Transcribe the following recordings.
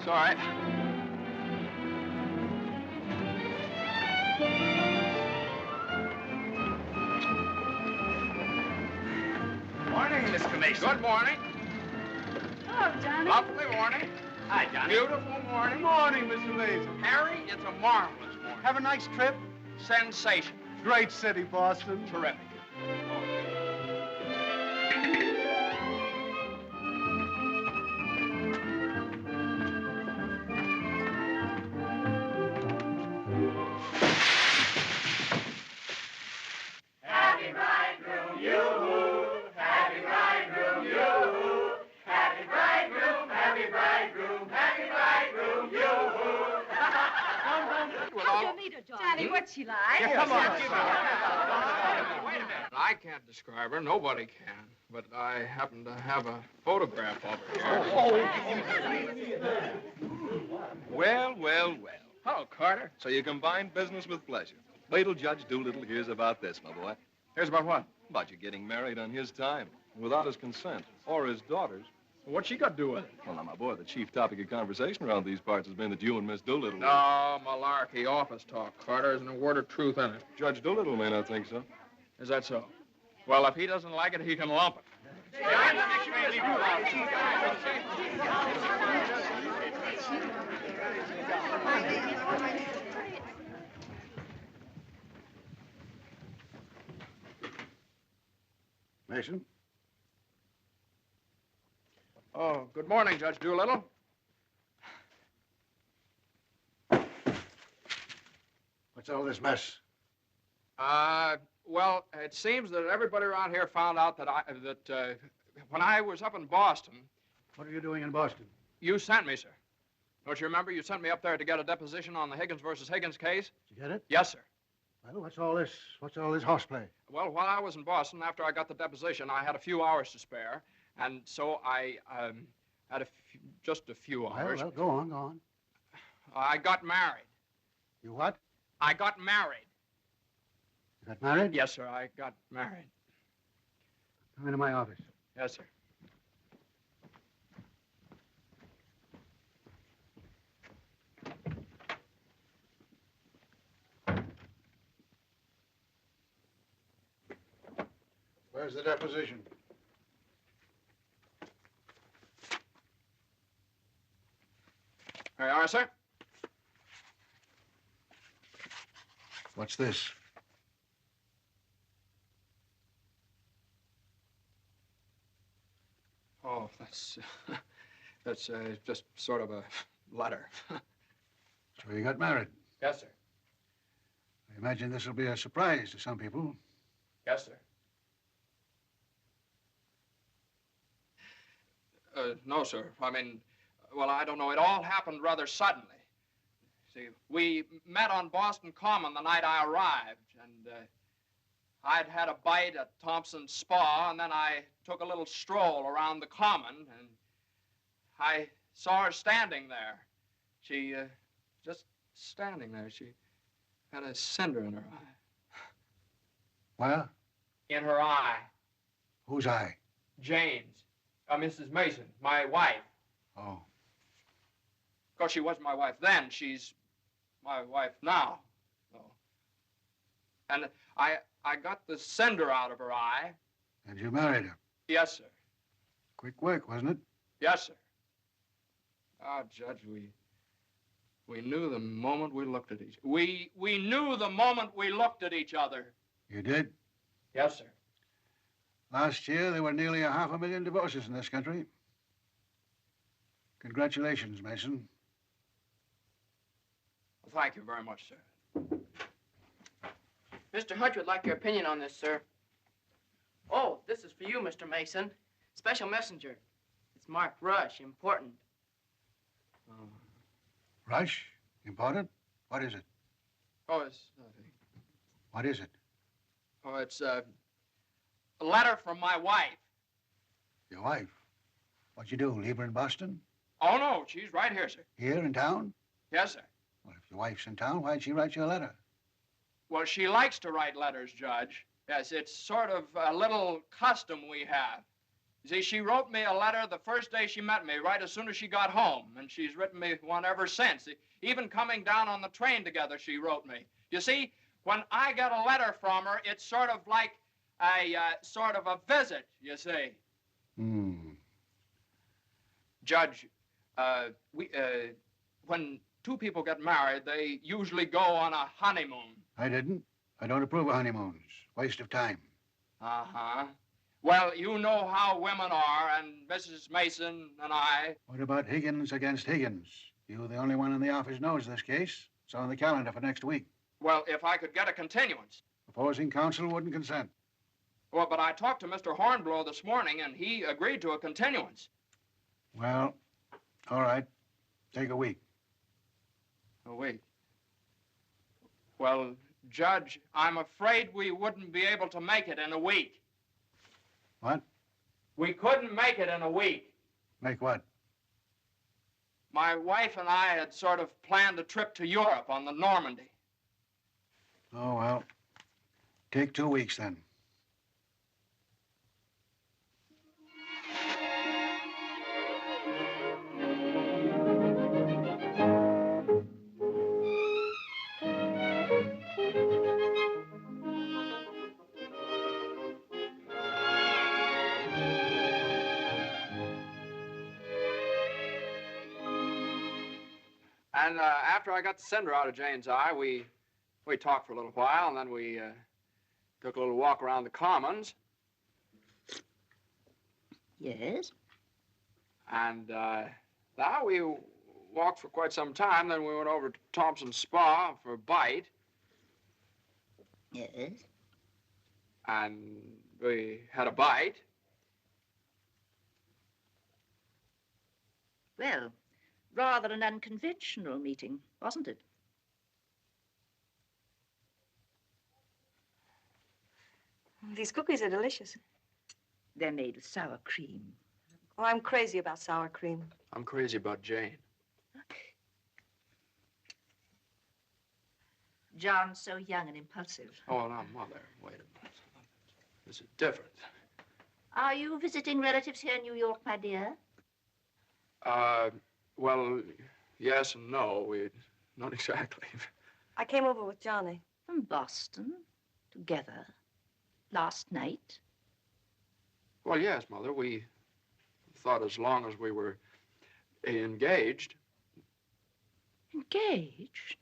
all right. Morning, Mr. Mason. Good morning. Hello, Johnny. Lovely morning. Hi, Johnny. Beautiful morning. Good morning, Mr. Mason. Harry, it's a marvelous morning. Have a nice trip? Sensation. Great city, Boston. Terrific. Happy bridegroom, yoo-hoo! Happy bridegroom, yoo-hoo! Happy bridegroom, happy bridegroom, happy bridegroom, yoo-hoo! How'd you meet her, Johnny? What's she like? Yeah, come on. Wait a minute. I can't describe her. Nobody can. But I happen to have a photograph of her here. Well, well, well. Hello, Carter. So you combine business with pleasure. Wait till Judge Doolittle hears about this, my boy. Here's about what? About you getting married on his time, without his consent, or his daughter's. What's she got to do with it? Well, now, my boy, the chief topic of conversation around these parts has been that you and Miss Doolittle... No, malarkey. Office talk, Carter. Isn't a word of truth in it. Judge Doolittle may not think so. Is that so? Well, if he doesn't like it, he can lump it. Mason? Oh, good morning, Judge Doolittle. What's all this mess? Well, it seems that everybody around here found out that when I was up in Boston, What are you doing in Boston? you sent me, sir. Don't you remember? You sent me up there to get a deposition on the Higgins versus Higgins case? Did you get it? Yes, sir. Well, what's all this? What's all this horseplay? Well, while I was in Boston, after I got the deposition, I had a few hours to spare, and so I had just a few hours. Well, go on, go on. I got married. You what? I got married. You got married? Yes, sir, I got married. Come into my office. Yes, sir. Where's the deposition? There you are, sir. What's this? Oh, that's just sort of a letter. So you got married. Yes, sir. I imagine this will be a surprise to some people. Yes, sir. No, sir. I mean, well, I don't know. It all happened rather suddenly. See, we met on Boston Common the night I arrived, and I'd had a bite at Thompson's Spa, and then I took a little stroll around the Common, and I saw her standing there. She, just standing there. She had a cinder in her eye. Where? In her eye. Whose eye? Jane's. Mrs. Mason, my wife. Oh. Of course, she was my wife then. She's my wife now. So. And I got the cinder out of her eye. And you married her? Yes, sir. Quick work, wasn't it? Yes, sir. Ah, Judge, we knew the moment we looked at each other. We knew the moment we looked at each other. You did? Yes, sir. Last year, there were nearly 500,000 divorces in this country. Congratulations, Mason. Well, thank you very much, sir. Mr. Hunt would like your opinion on this, sir. Oh, this is for you, Mr. Mason. Special messenger. It's marked Rush, important. Rush? Important? What is it? Oh, it's nothing. What is it? Oh, it's a letter from my wife. Your wife? What'd you do, leave her in Boston? Oh, no, she's right here, sir. Here in town? Yes, sir. Well, if your wife's in town, why'd she write you a letter? Well, she likes to write letters, Judge. Yes, it's sort of a little custom we have. You see, she wrote me a letter the first day she met me, right as soon as she got home, and she's written me one ever since. Even coming down on the train together, she wrote me. You see, when I get a letter from her, it's sort of like a sort of a visit, you see. Judge, when two people get married, they usually go on a honeymoon. I didn't. I don't approve of honeymoons. Waste of time. Uh-huh. Well, you know how women are, and Mrs. Mason and I. What about Higgins against Higgins? You the only one in the office knows this case. It's on the calendar for next week. Well, if I could get a continuance. Opposing counsel wouldn't consent. Well, but I talked to Mr. Hornblow this morning, and he agreed to a continuance. Well, all right. Take a week. A week? Well, Judge, I'm afraid we wouldn't be able to make it in a week. What? We couldn't make it in a week. Make what? My wife and I had sort of planned a trip to Europe on the Normandy. Oh, well. Take 2 weeks, then. And after I got the cinder out of Jane's eye, we talked for a little while, and then we took a little walk around the Commons. Yes? And now we walked for quite some time. Then we went over to Thompson's Spa for a bite. Yes? And we had a bite. Well, rather an unconventional meeting, wasn't it? These cookies are delicious. They're made with sour cream. Oh, I'm crazy about sour cream. I'm crazy about Jane. John's so young and impulsive. Oh, now, Mother, wait a minute. This is different. Are you visiting relatives here in New York, my dear? Well, yes and no. Not exactly. I came over with Johnny. From Boston, together, last night? Well, yes, Mother. We thought as long as we were engaged. Engaged?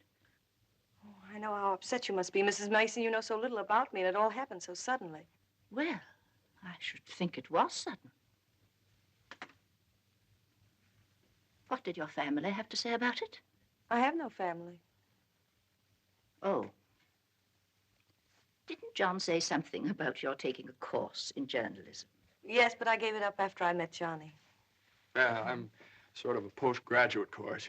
Oh, I know how upset you must be, Mrs. Mason. You know so little about me, and it all happened so suddenly. Well, I should think it was sudden. What did your family have to say about it? I have no family. Oh. Didn't John say something about your taking a course in journalism? Yes, but I gave it up after I met Johnny. Yeah, I'm sort of a postgraduate course.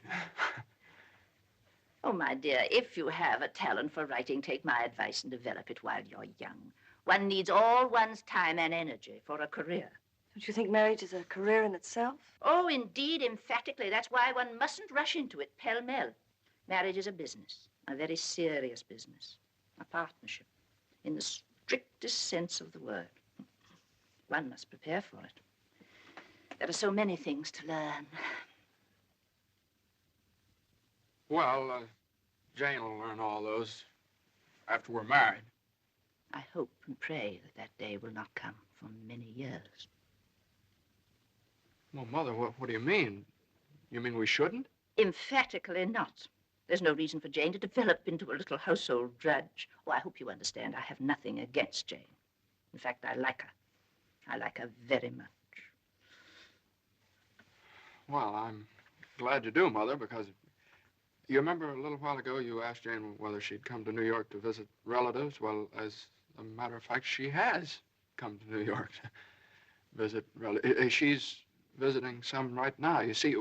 Oh, my dear, if you have a talent for writing, take my advice and develop it while you're young. One needs all one's time and energy for a career. Don't you think marriage is a career in itself? Oh, indeed, emphatically. That's why one mustn't rush into it pell-mell. Marriage is a business, a very serious business, a partnership, in the strictest sense of the word. One must prepare for it. There are so many things to learn. Well, Jane will learn all those after we're married. I hope and pray that that day will not come for many years. Well, Mother, what do you mean? You mean we shouldn't? Emphatically not. There's no reason for Jane to develop into a little household drudge. Oh, I hope you understand. I have nothing against Jane. In fact, I like her. I like her very much. Well, I'm glad you do, Mother, because you remember a little while ago you asked Jane whether she'd come to New York to visit relatives. Well, as a matter of fact, she has come to New York to visit relatives. She's visiting some right now. You see,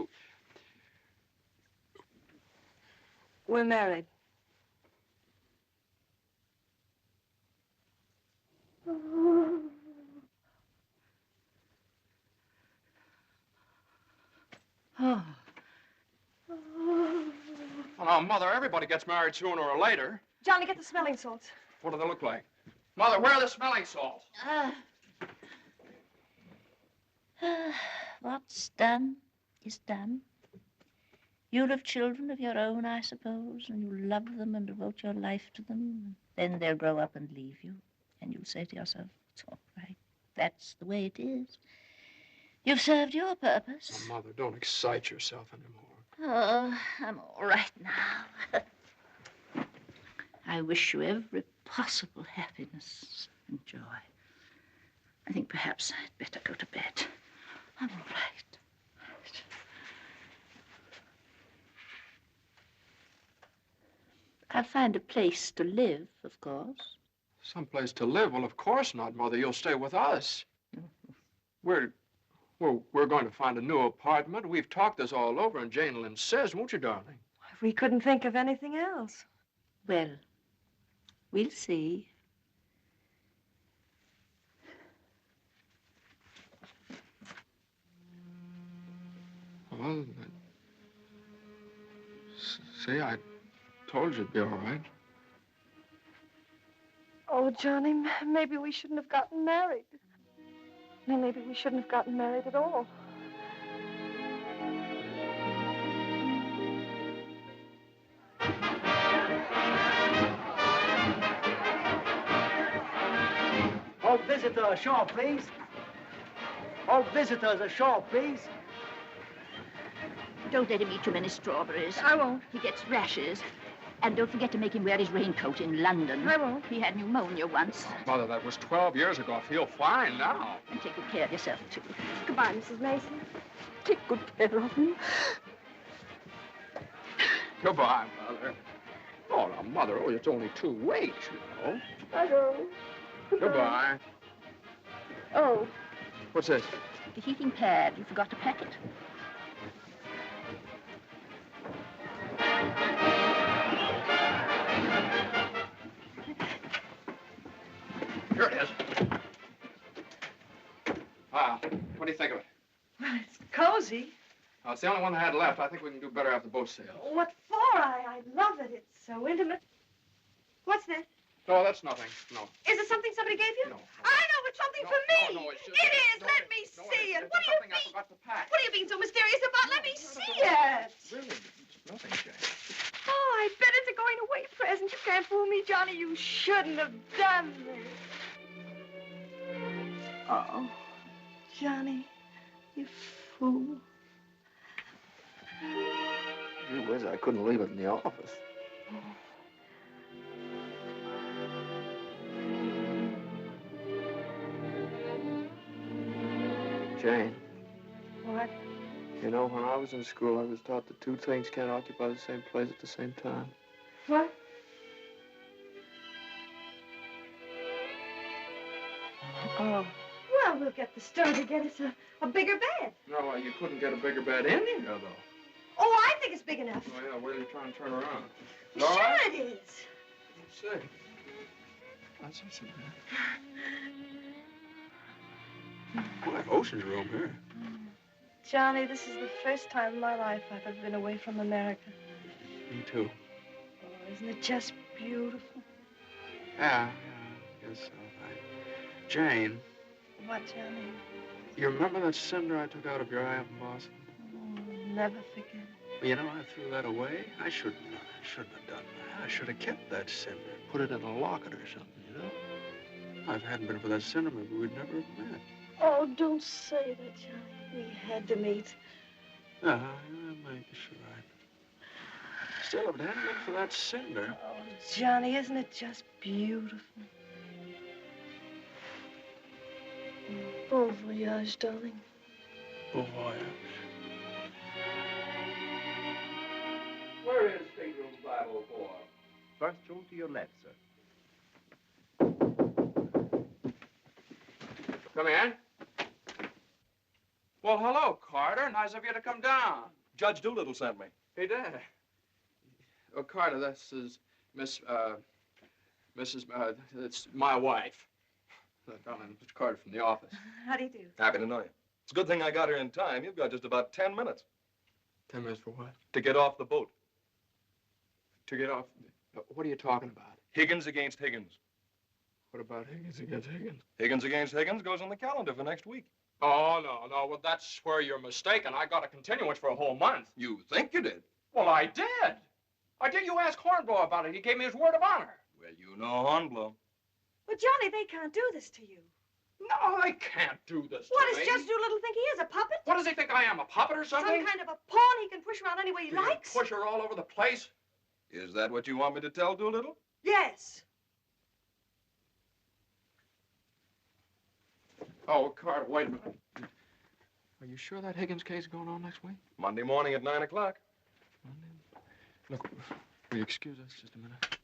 We're married. Oh. well, now, Mother, everybody gets married sooner or later. Johnny, get the smelling salts. What do they look like? Mother, where are the smelling salts? What's done is done. You'll have children of your own, I suppose, and you'll love them and devote your life to them. Then they'll grow up and leave you, and you'll say to yourself, it's all right. That's the way it is. You've served your purpose. Oh, Mother, don't excite yourself anymore. Oh, I'm all right now. I wish you every possible happiness and joy. I think perhaps I'd better go to bed. I'm all right. I'll find a place to live, of course. Someplace to live? Well, of course not, Mother. You'll stay with us. We're going to find a new apartment. We've talked this all over, and Jane will insist, won't you, darling? We couldn't think of anything else. Well, we'll see. Well, see, I told you it'd be all right. Oh, Johnny, maybe we shouldn't have gotten married. Maybe we shouldn't have gotten married at all. All visitors ashore, please. All visitors ashore, please. Don't let him eat too many strawberries. I won't. He gets rashes. And don't forget to make him wear his raincoat in London. I won't. He had pneumonia once. Mother, that was 12 years ago. I feel fine now. And take good care of yourself, too. Goodbye, Mrs. Mason. Take good care of him. Goodbye, Mother. Oh, now, Mother, it's only 2 weeks, you know. I go. Goodbye. Oh. What's this? The heating pad. You forgot to pack it. Here it is. What do you think of it? Well, it's cozy. It's the only one I had left. I think we can do better after the boat sails. What for? I love it. It's so intimate. What's that? No, that's nothing. No. Is it something somebody gave you? No. I know it's something for me. No, it's just... It is. No, Let me see it. It's What do you something I mean? forgot to pack. What are you being so mysterious about? Let me see it. Really, it's nothing, Jane. Oh, I bet it's a going away present. You can't fool me, Johnny. You shouldn't have done this. Oh, Johnny, you fool. Gee whiz, I couldn't leave it in the office. Jane. What? You know, when I was in school, I was taught that 2 things can't occupy the same place at the same time. What? Oh. Well, we'll get the store to get us a bigger bed. No, you couldn't get a bigger bed in here, though. Oh, I think it's big enough. Oh, yeah, wait till you try and turn around. Sure it is. Let's see. That's what's in there. Like ocean's room here. Johnny, this is the first time in my life I've ever been away from America. Me too. Oh, isn't it just beautiful? Yeah, I guess so. Jane. What, Johnny? You remember that cinder I took out of your eye up in Boston? Oh, never forget. Well, you know, I threw that away. I shouldn't have done that. I should have kept that cinder, put it in a locket or something, you know? If it hadn't been for that cinder, maybe we'd never have met. Oh, don't say that, Johnny. We had to meet. Yeah, maybe you're right. Still, if it hadn't been for that cinder... Oh, Johnny, isn't it just beautiful? Bon voyage, darling. Bon voyage. Where is stateroom 504? First room to your left, sir. Come in. Well, hello, Carter. Nice of you to come down. Judge Doolittle sent me. He did. Oh, Carter, this is it's my wife. Darling, Mr. Carter from the office. How do you do? Happy to know you. It's a good thing I got here in time. You've got just about 10 minutes. 10 minutes for what? To get off the boat. To get off? What are you talking about? Higgins against Higgins. What about Higgins against Higgins? Higgins against Higgins goes on the calendar for next week. Oh, no. Well, that's where you're mistaken. I got a continuance for a whole month. You think you did? Well, I did. You ask Hornblow about it. He gave me his word of honor. Well, you know Hornblow. But, Johnny, they can't do this to you. No, they can't do this What to does me. Judge Doolittle think he is, a puppet? What does he think I am, a puppet or something? Some kind of a pawn he can push around any way he You can likes? push her all over the place. Is that what you want me to tell Doolittle? Yes. Oh, Carter, wait a minute. Are you sure that Higgins case is going on next week? Monday morning at 9 o'clock. Look, will you excuse us just a minute?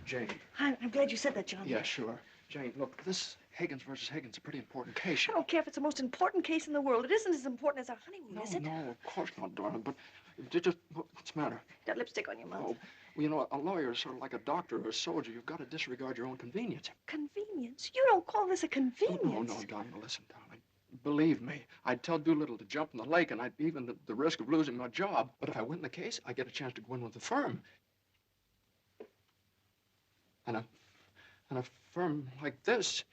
Jane. I'm glad you said that, Johnny. Yeah, sure. Jane, look, this Higgins versus Higgins is a pretty important case. I don't care if it's the most important case in the world. It isn't as important as our honeymoon, is it? No, of course not, darling. But what's the matter? Got lipstick on your mouth. Oh, well, you know, a lawyer is sort of like a doctor or a soldier. You've got to disregard your own convenience. Convenience? You don't call this a convenience. No, darling. Listen, darling. Believe me, I'd tell Doolittle to jump in the lake, and I'd be even the risk of losing my job. But if I win the case, I get a chance to go in with the firm. And a firm like this.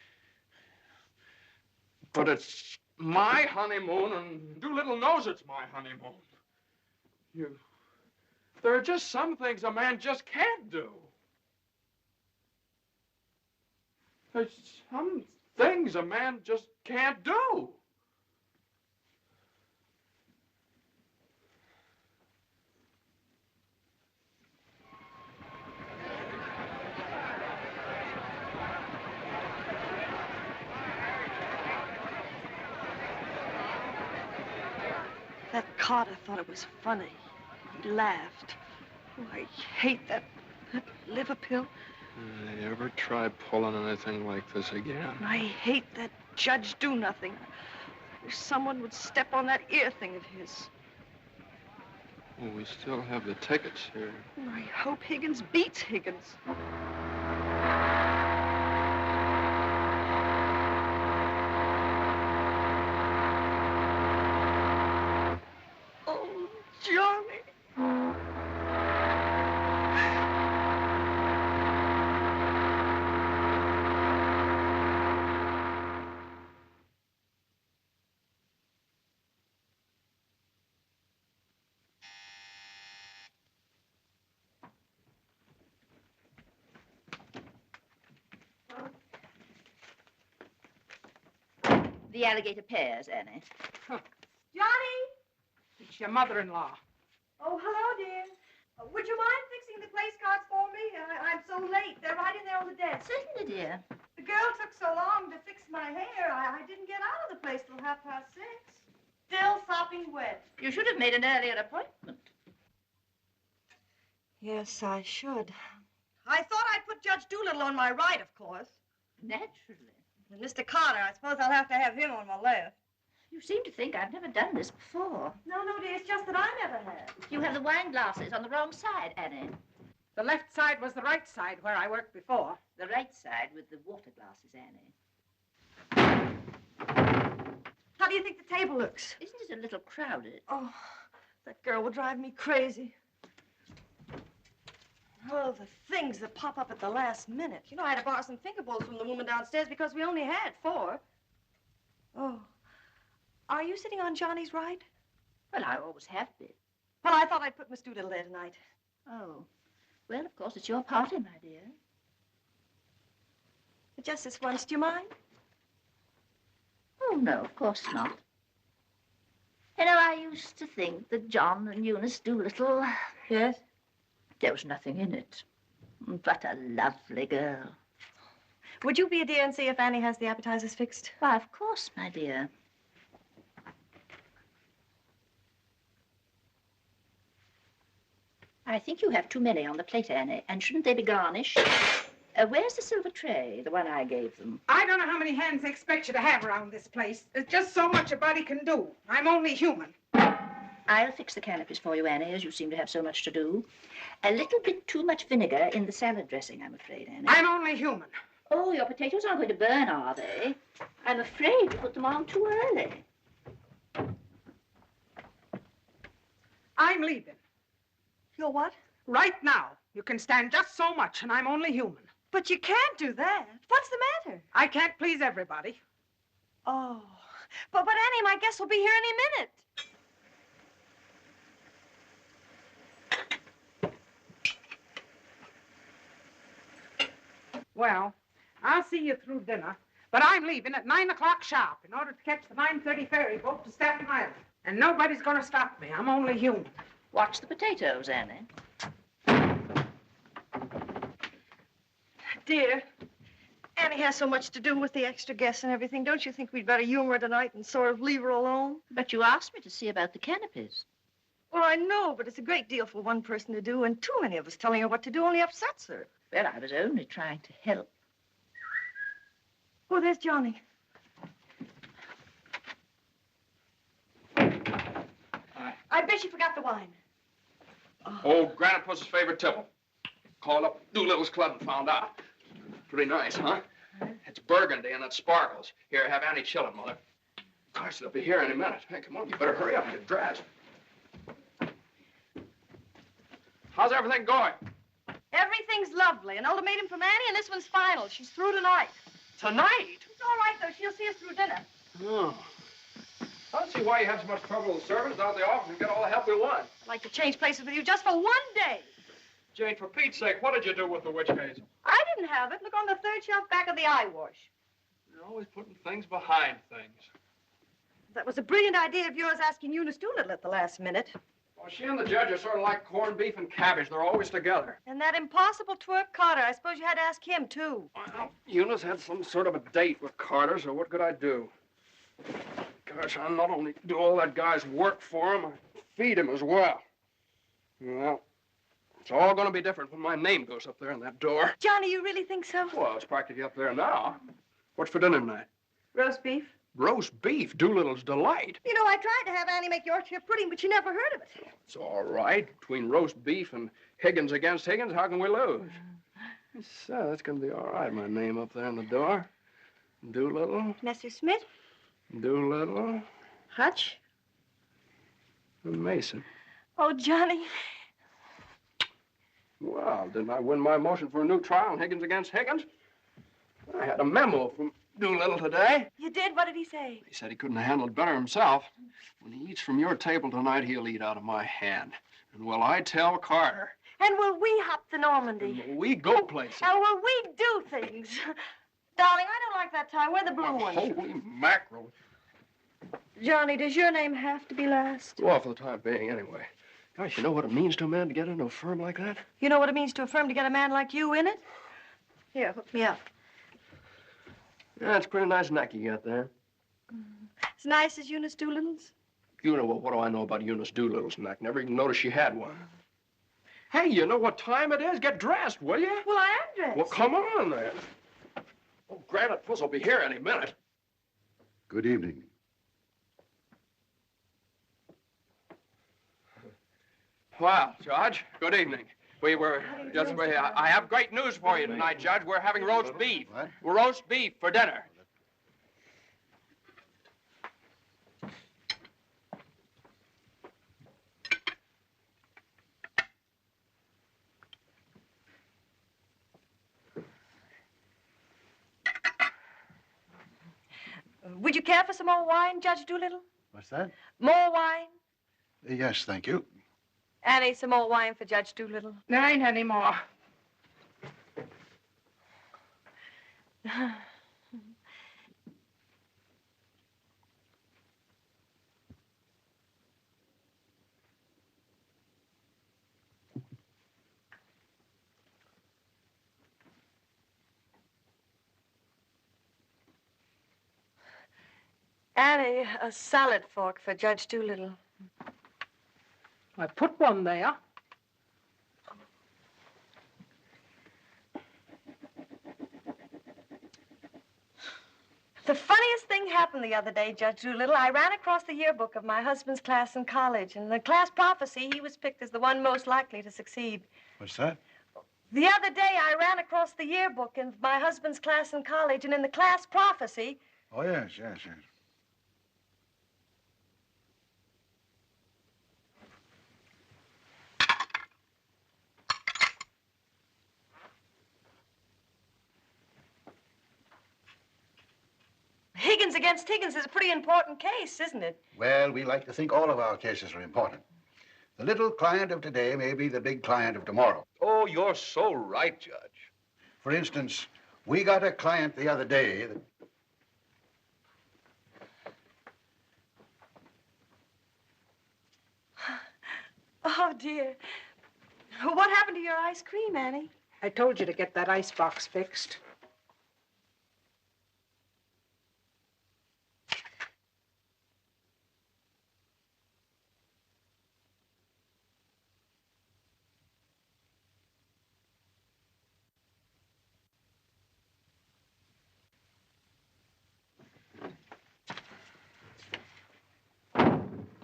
But it's my honeymoon, and Doolittle knows it's my honeymoon. There are just some things a man just can't do. There's some things a man just can't do. That Carter thought it was funny. He laughed. Oh, I hate that liver pill. They ever try pulling anything like this again? I hate that Judge Do-Nothing. I wish someone would step on that ear thing of his. Well, we still have the tickets here. I hope Higgins beats Higgins. Oh, Johnny. The alligator pears, Annie. Johnny! It's your mother-in-law. Oh, hello, dear. Would you mind fixing the place cards for me? I'm so late. They're right in there on the desk. Certainly, dear. The girl took so long to fix my hair, I didn't get out of the place till 6:30. Still sopping wet. You should have made an earlier appointment. Yes, I should. I thought I'd put Judge Doolittle on my right, of course. Naturally. And Mr. Carter, I suppose I'll have to have him on my left. You seem to think I've never done this before. No, dear, it's just that I never have. You have the wine glasses on the wrong side, Annie. The left side was the right side where I worked before. The right side with the water glasses, Annie. How do you think the table looks? Isn't it a little crowded? Oh, that girl will drive me crazy. Oh, the things that pop up at the last minute. You know, I had to borrow some finger bowls from the woman downstairs because we only had 4. Oh. Are you sitting on Johnny's right? Well, I always have been. Well, I thought I'd put Miss Doolittle there tonight. Oh. Well, of course, it's your party, my dear. But just this once, do you mind? Oh, no, of course not. You know, I used to think that John and Eunice Doolittle... Yes? There was nothing in it. But a lovely girl. Would you be a dear and see if Annie has the appetizers fixed? Why, of course, my dear. I think you have too many on the plate, Annie, and shouldn't they be garnished? Where's the silver tray, the one I gave them? I don't know how many hands they expect you to have around this place. There's just so much a body can do. I'm only human. I'll fix the canopies for you, Annie, as you seem to have so much to do. A little bit too much vinegar in the salad dressing, I'm afraid, Annie. I'm only human. Oh, your potatoes aren't going to burn, are they? I'm afraid you put them on too early. I'm leaving. You're what? Right now. You can stand just so much, and I'm only human. But you can't do that. What's the matter? I can't please everybody. Oh, But Annie, my guest will be here any minute. Well, I'll see you through dinner, but I'm leaving at 9 o'clock sharp in order to catch the 9:30 ferry boat to Staten Island. And nobody's going to stop me. I'm only human. Watch the potatoes, Annie. Dear, Annie has so much to do with the extra guests and everything. Don't you think we'd better humor her tonight and sort of leave her alone? But you asked me to see about the canopies. Well, I know, but it's a great deal for one person to do, and too many of us telling her what to do only upsets her. Well, I was only trying to help. Oh, there's Johnny. I bet you forgot the wine. Old Granite Puss's favorite tipple. Called up Doolittle's club and found out. Pretty nice, huh? It's burgundy and it sparkles. Here, have Annie chill it, Mother. Gosh, they'll be here any minute. Hey, come on, you better hurry up and get dressed. How's everything going? Everything's lovely. An ultimatum from Annie, and this one's final. She's through tonight. Tonight? It's all right, though. She'll see us through dinner. Oh. I don't see why you have so much trouble with servants out the office and get all the help we want. I'd like to change places with you just for one day. Jane, for Pete's sake, what did you do with the witch hazel? I didn't have it. Look on the third shelf back of the eye wash. You're always putting things behind things. That was a brilliant idea of yours asking Eunice Doolittle at the last minute. Well, she and the judge are sort of like corned beef and cabbage. They're always together. And that impossible twerp Carter. I suppose you had to ask him, too. Well, Eunice had some sort of a date with Carter, so what could I do? Gosh, I not only do all that guy's work for him, I feed him as well. Well, it's all going to be different when my name goes up there in that door. Johnny, you really think so? Well, it's practically up there now. What's for dinner tonight? Roast beef. Roast beef, Doolittle's delight. You know, I tried to have Annie make Yorkshire pudding, but she never heard of it. It's all right. Between roast beef and Higgins against Higgins, how can we lose? So that's going to be all right, my name up there in the door. Doolittle, Mr. Smith? Doolittle, Hutch? and Mason. Oh, Johnny. Well, didn't I win my motion for a new trial on Higgins against Higgins? I had a memo from Doolittle today. You did? What did he say? He said he couldn't have handled it better himself. When he eats from your table tonight, he'll eat out of my hand. And will I tell Carter? And will we hop the Normandy? And will we go places? And will we do things? Darling, I don't like that tie. Wear the blue one. Holy mackerel. Johnny, does your name have to be last? Go off for the time being, anyway. Gosh, you know what it means to a man to get into a firm like that? You know what it means to a firm to get a man like you in it? Here, hook me up. Yeah, it's a pretty nice neck you got there. As nice as Eunice Doolittle's? You know, what do I know about Eunice Doolittle's neck? Never even noticed she had one. Hey, you know what time it is? Get dressed, will you? Well, I am dressed. Well, come on, then. Oh, Granite Puss will be here any minute. Good evening. Well, Judge, good evening. We were just... I have great news for you tonight, Judge. We're having roast beef. What? We're roast beef for dinner. Would you care for some more wine, Judge Doolittle? What's that? More wine? Yes, thank you. Annie, some more wine for Judge Doolittle. There ain't any more. Annie, a salad fork for Judge Doolittle. I put one there. The funniest thing happened the other day, Judge Doolittle. I ran across the yearbook of my husband's class in college, and in the class prophecy, he was picked as the one most likely to succeed. What's that? The other day, I ran across the yearbook in my husband's class in college, and in the class prophecy... Oh, yes, yes, yes. Higgins against Higgins is a pretty important case, isn't it? Well, we like to think all of our cases are important. The little client of today may be the big client of tomorrow. Oh, you're so right, Judge. For instance, we got a client the other day that... Oh, dear. What happened to your ice cream, Annie? I told you to get that ice box fixed.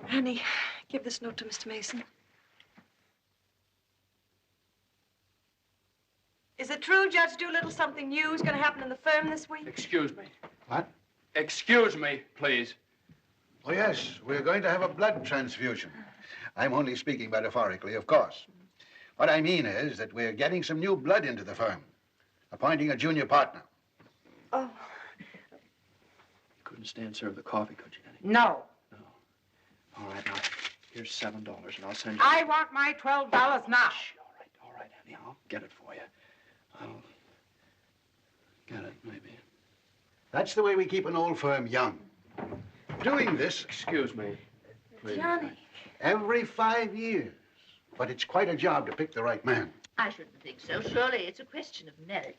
Annie, give this note to Mr. Mason. Is it true, Judge Doolittle, something new is going to happen in the firm this week? Excuse me. What? Excuse me, please. Oh, yes, we're going to have a blood transfusion. I'm only speaking metaphorically, of course. What I mean is that we're getting some new blood into the firm, appointing a junior partner. Oh. Couldn't stand serve the coffee, could you, Annie? No. All right, now, here's $7, and I'll send you... I want my $12 now. Shh, all right, Annie, I'll get it for you. I'll get it, maybe. That's the way we keep an old firm young. Doing this Excuse me, please. Johnny. every 5 years. But it's quite a job to pick the right man. I shouldn't think so. Surely it's a question of merit.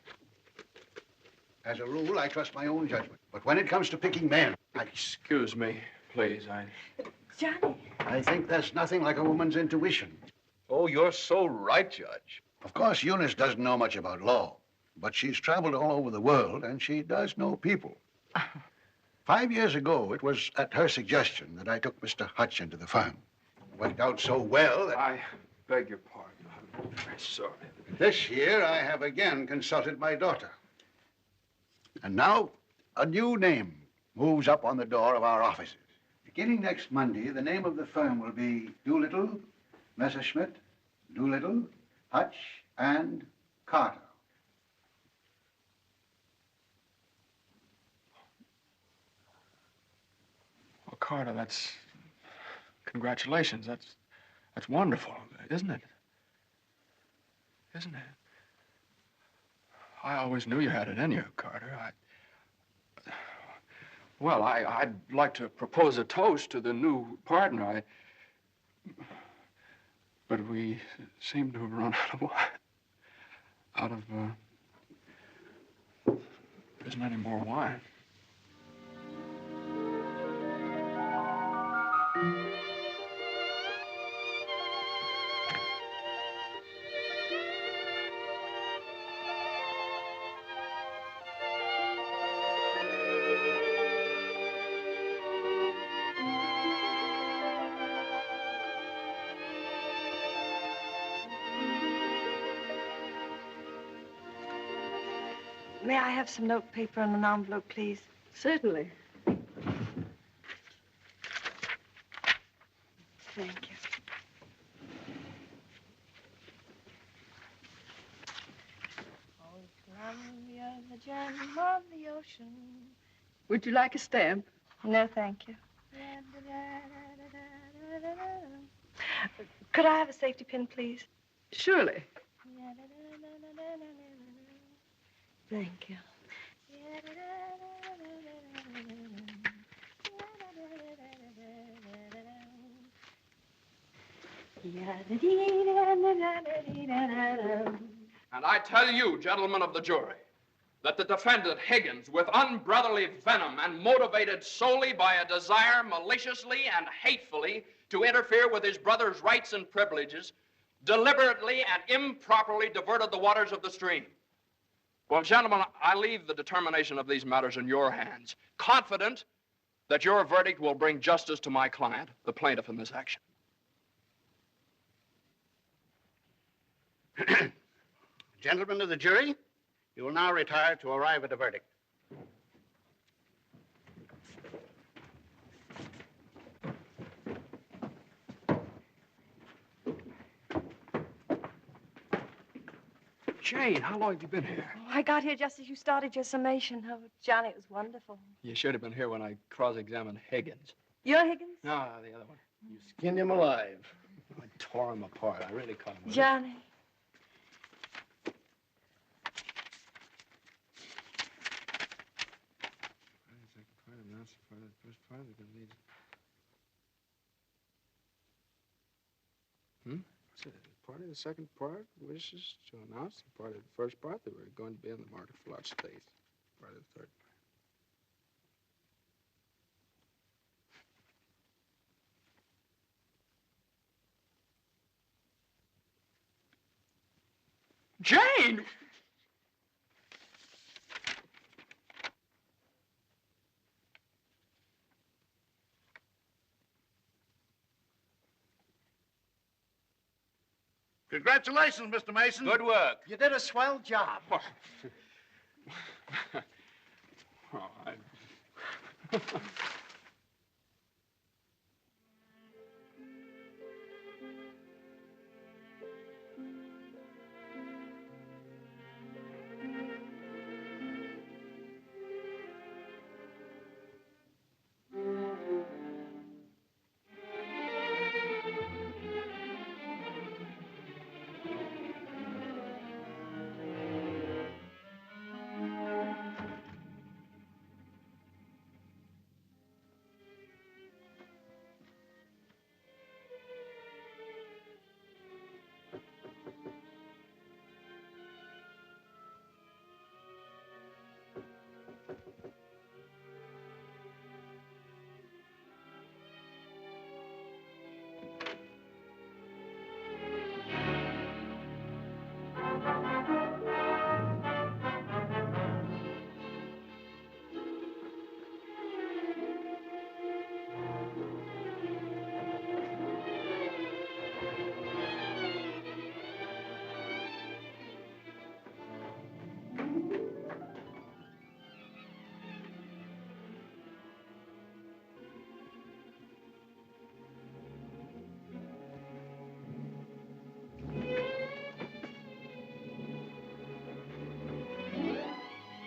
As a rule, I trust my own judgment. But when it comes to picking men, Excuse me, please. Johnny. I think there's nothing like a woman's intuition. Oh, you're so right, Judge. Of course, Eunice doesn't know much about law, but she's traveled all over the world, and she does know people. 5 years ago, it was at her suggestion that I took Mr. Hutch into the firm. It worked out so well that... I beg your pardon. I'm very sorry. This year, I have again consulted my daughter. And now, a new name moves up on the door of our offices. Beginning next Monday, the name of the firm will be Doolittle, Messerschmitt, Doolittle, Hutch, and Carter. Well, Carter, that's... Congratulations. That's wonderful, isn't it? Isn't it? I always knew you had it in you, Carter. Well, I'd like to propose a toast to the new partner. But we seem to have run out of wine. There isn't any more wine. May I have some notepaper and an envelope, please? Certainly. Thank you. Oh, Columbia, the gem of the ocean. Would you like a stamp? No, thank you. Could I have a safety pin, please? Surely. Thank you. And I tell you, gentlemen of the jury, that the defendant, Higgins, with unbrotherly venom and motivated solely by a desire maliciously and hatefully to interfere with his brother's rights and privileges, deliberately and improperly diverted the waters of the stream. Well, gentlemen, I leave the determination of these matters in your hands, confident that your verdict will bring justice to my client, the plaintiff in this action. Gentlemen of the jury, you will now retire to arrive at a verdict. Jane, how long have you been here? Oh, I got here just as you started your summation. Oh, Johnny, it was wonderful. You should have been here when I cross-examined Higgins. You're Higgins? No, the other one. You skinned him alive. I tore him apart. I really cut him with it. Johnny. Part of the second part wishes to announce the part of the first part that we're going to be in the market for large space. Part of the third part. Jane! Congratulations, Mr. Mason. Good work. You did a swell job.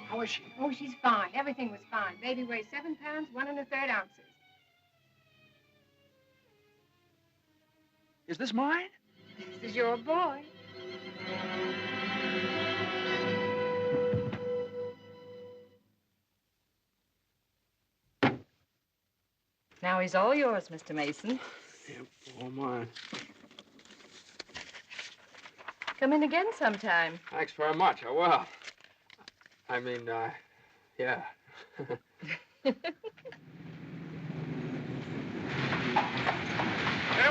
How is she? Oh, she's fine. Everything was fine. Baby weighs 7 pounds, 1 1/3 ounces. Is this mine? This is your boy. Now he's all yours, Mr. Mason. Yep, all mine. Come in again sometime. Thanks very much. I will. I mean, yeah. Hey,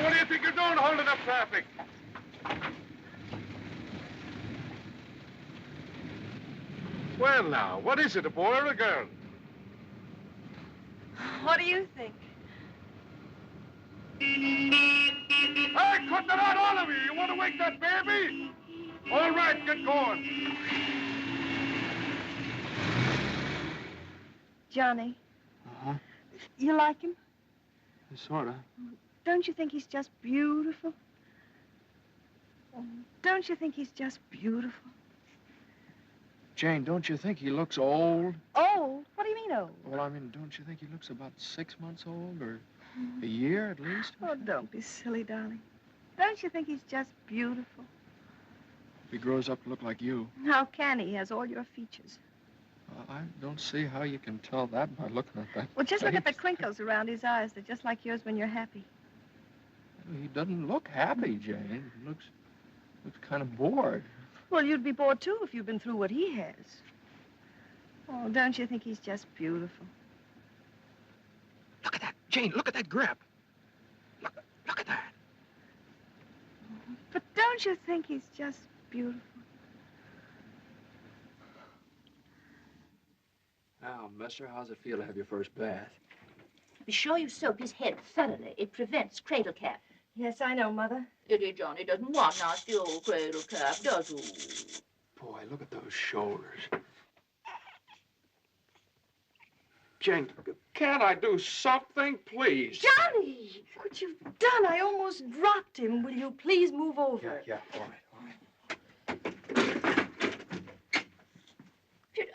what do you think you're doing holding up traffic? Well, now, what is it, a boy or a girl? What do you think? Hey, cut that out, all of you! You want to wake that baby? All right, get going. Johnny, Uh-huh. you like him? Sort of. Don't you think he's just beautiful? Don't you think he's just beautiful? Jane, don't you think he looks old? Old? What do you mean old? Well, I mean, don't you think he looks about 6 months old, or a year at least? Oh, don't be silly, darling. Don't you think he's just beautiful? If he grows up to look like you. How can he? He has all your features. I don't see how you can tell that by looking at that. Well, just look at the face. crinkles around his eyes. They're just like yours when you're happy. He doesn't look happy, Jane. He looks kind of bored. Well, you'd be bored, too, if you'd been through what he has. Oh, don't you think he's just beautiful? Look at that, Jane. Look at that grip. Look at that. But don't you think he's just beautiful? Now, mister, how's it feel to have your first bath? Be sure you soak his head thoroughly. It prevents cradle cap. Yes, I know, Mother. Dear Johnny doesn't want nasty old cradle cap, does he? Boy, look at those shoulders. Jane, can't I do something, please? Johnny! What you've done, I almost dropped him. Will you please move over? Yeah, all right.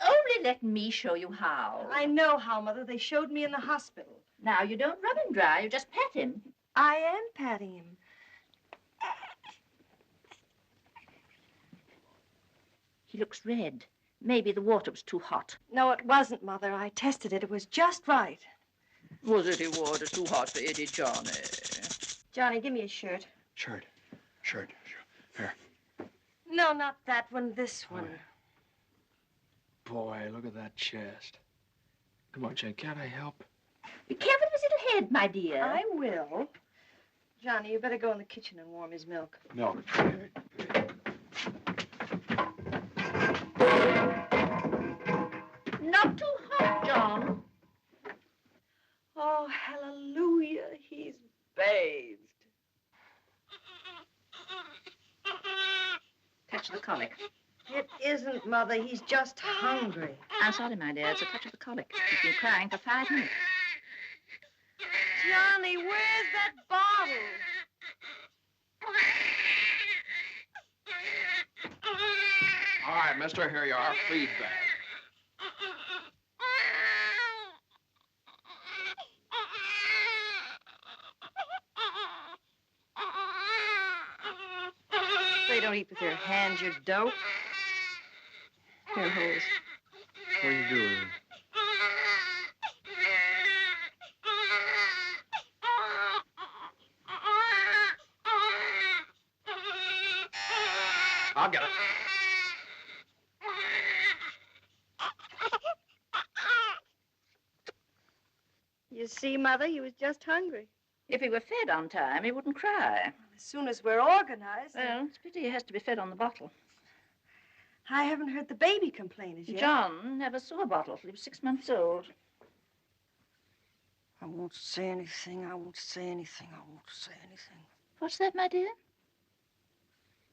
only let me show you how. I know how, Mother. They showed me in the hospital. Now, you don't rub him dry. You just pat him. I am patting him. He looks red. Maybe the water was too hot. No, it wasn't, Mother. I tested it. It was just right. Was it water too hot for Eddie, Johnny? Johnny, give me a shirt. Shirt. Here. No, not that one. This one. Boy, look at that chest. Come on, Jane, can't I help? Be careful of his little head, my dear. I will. Johnny, you better go in the kitchen and warm his milk. No. Not too hot, John. Oh, hallelujah. He's bathed. Touch the colic. It isn't, Mother. He's just hungry. I'm sorry, my dear. It's a touch of the colic. He's been crying for 5 minutes. Johnny, where's that bottle? All right, mister, here you are. Feed bag. They don't eat with their hands, you dope. Here, hold. What are you doing? I'll get it. You see, Mother, he was just hungry. If he were fed on time, he wouldn't cry. As soon as we're organized. Well, it's pity he has to be fed on the bottle. I haven't heard the baby complain as yet. John never saw a bottle till he was 6 months old. I won't say anything. I won't say anything. I won't say anything. What's that, my dear?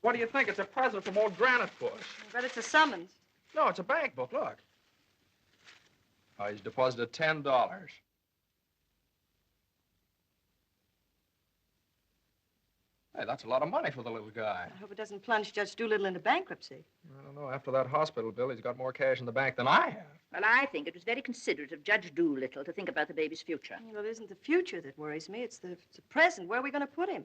What do you think? It's a present from old Granite Puss. But it's a summons. No, it's a bank book. Look. Oh, he's deposited $10. Hey, that's a lot of money for the little guy. I hope it doesn't plunge Judge Doolittle into bankruptcy. I don't know. After that hospital bill, he's got more cash in the bank than I have. Well, I think it was very considerate of Judge Doolittle to think about the baby's future. Well, it isn't the future that worries me. It's the present. Where are we going to put him?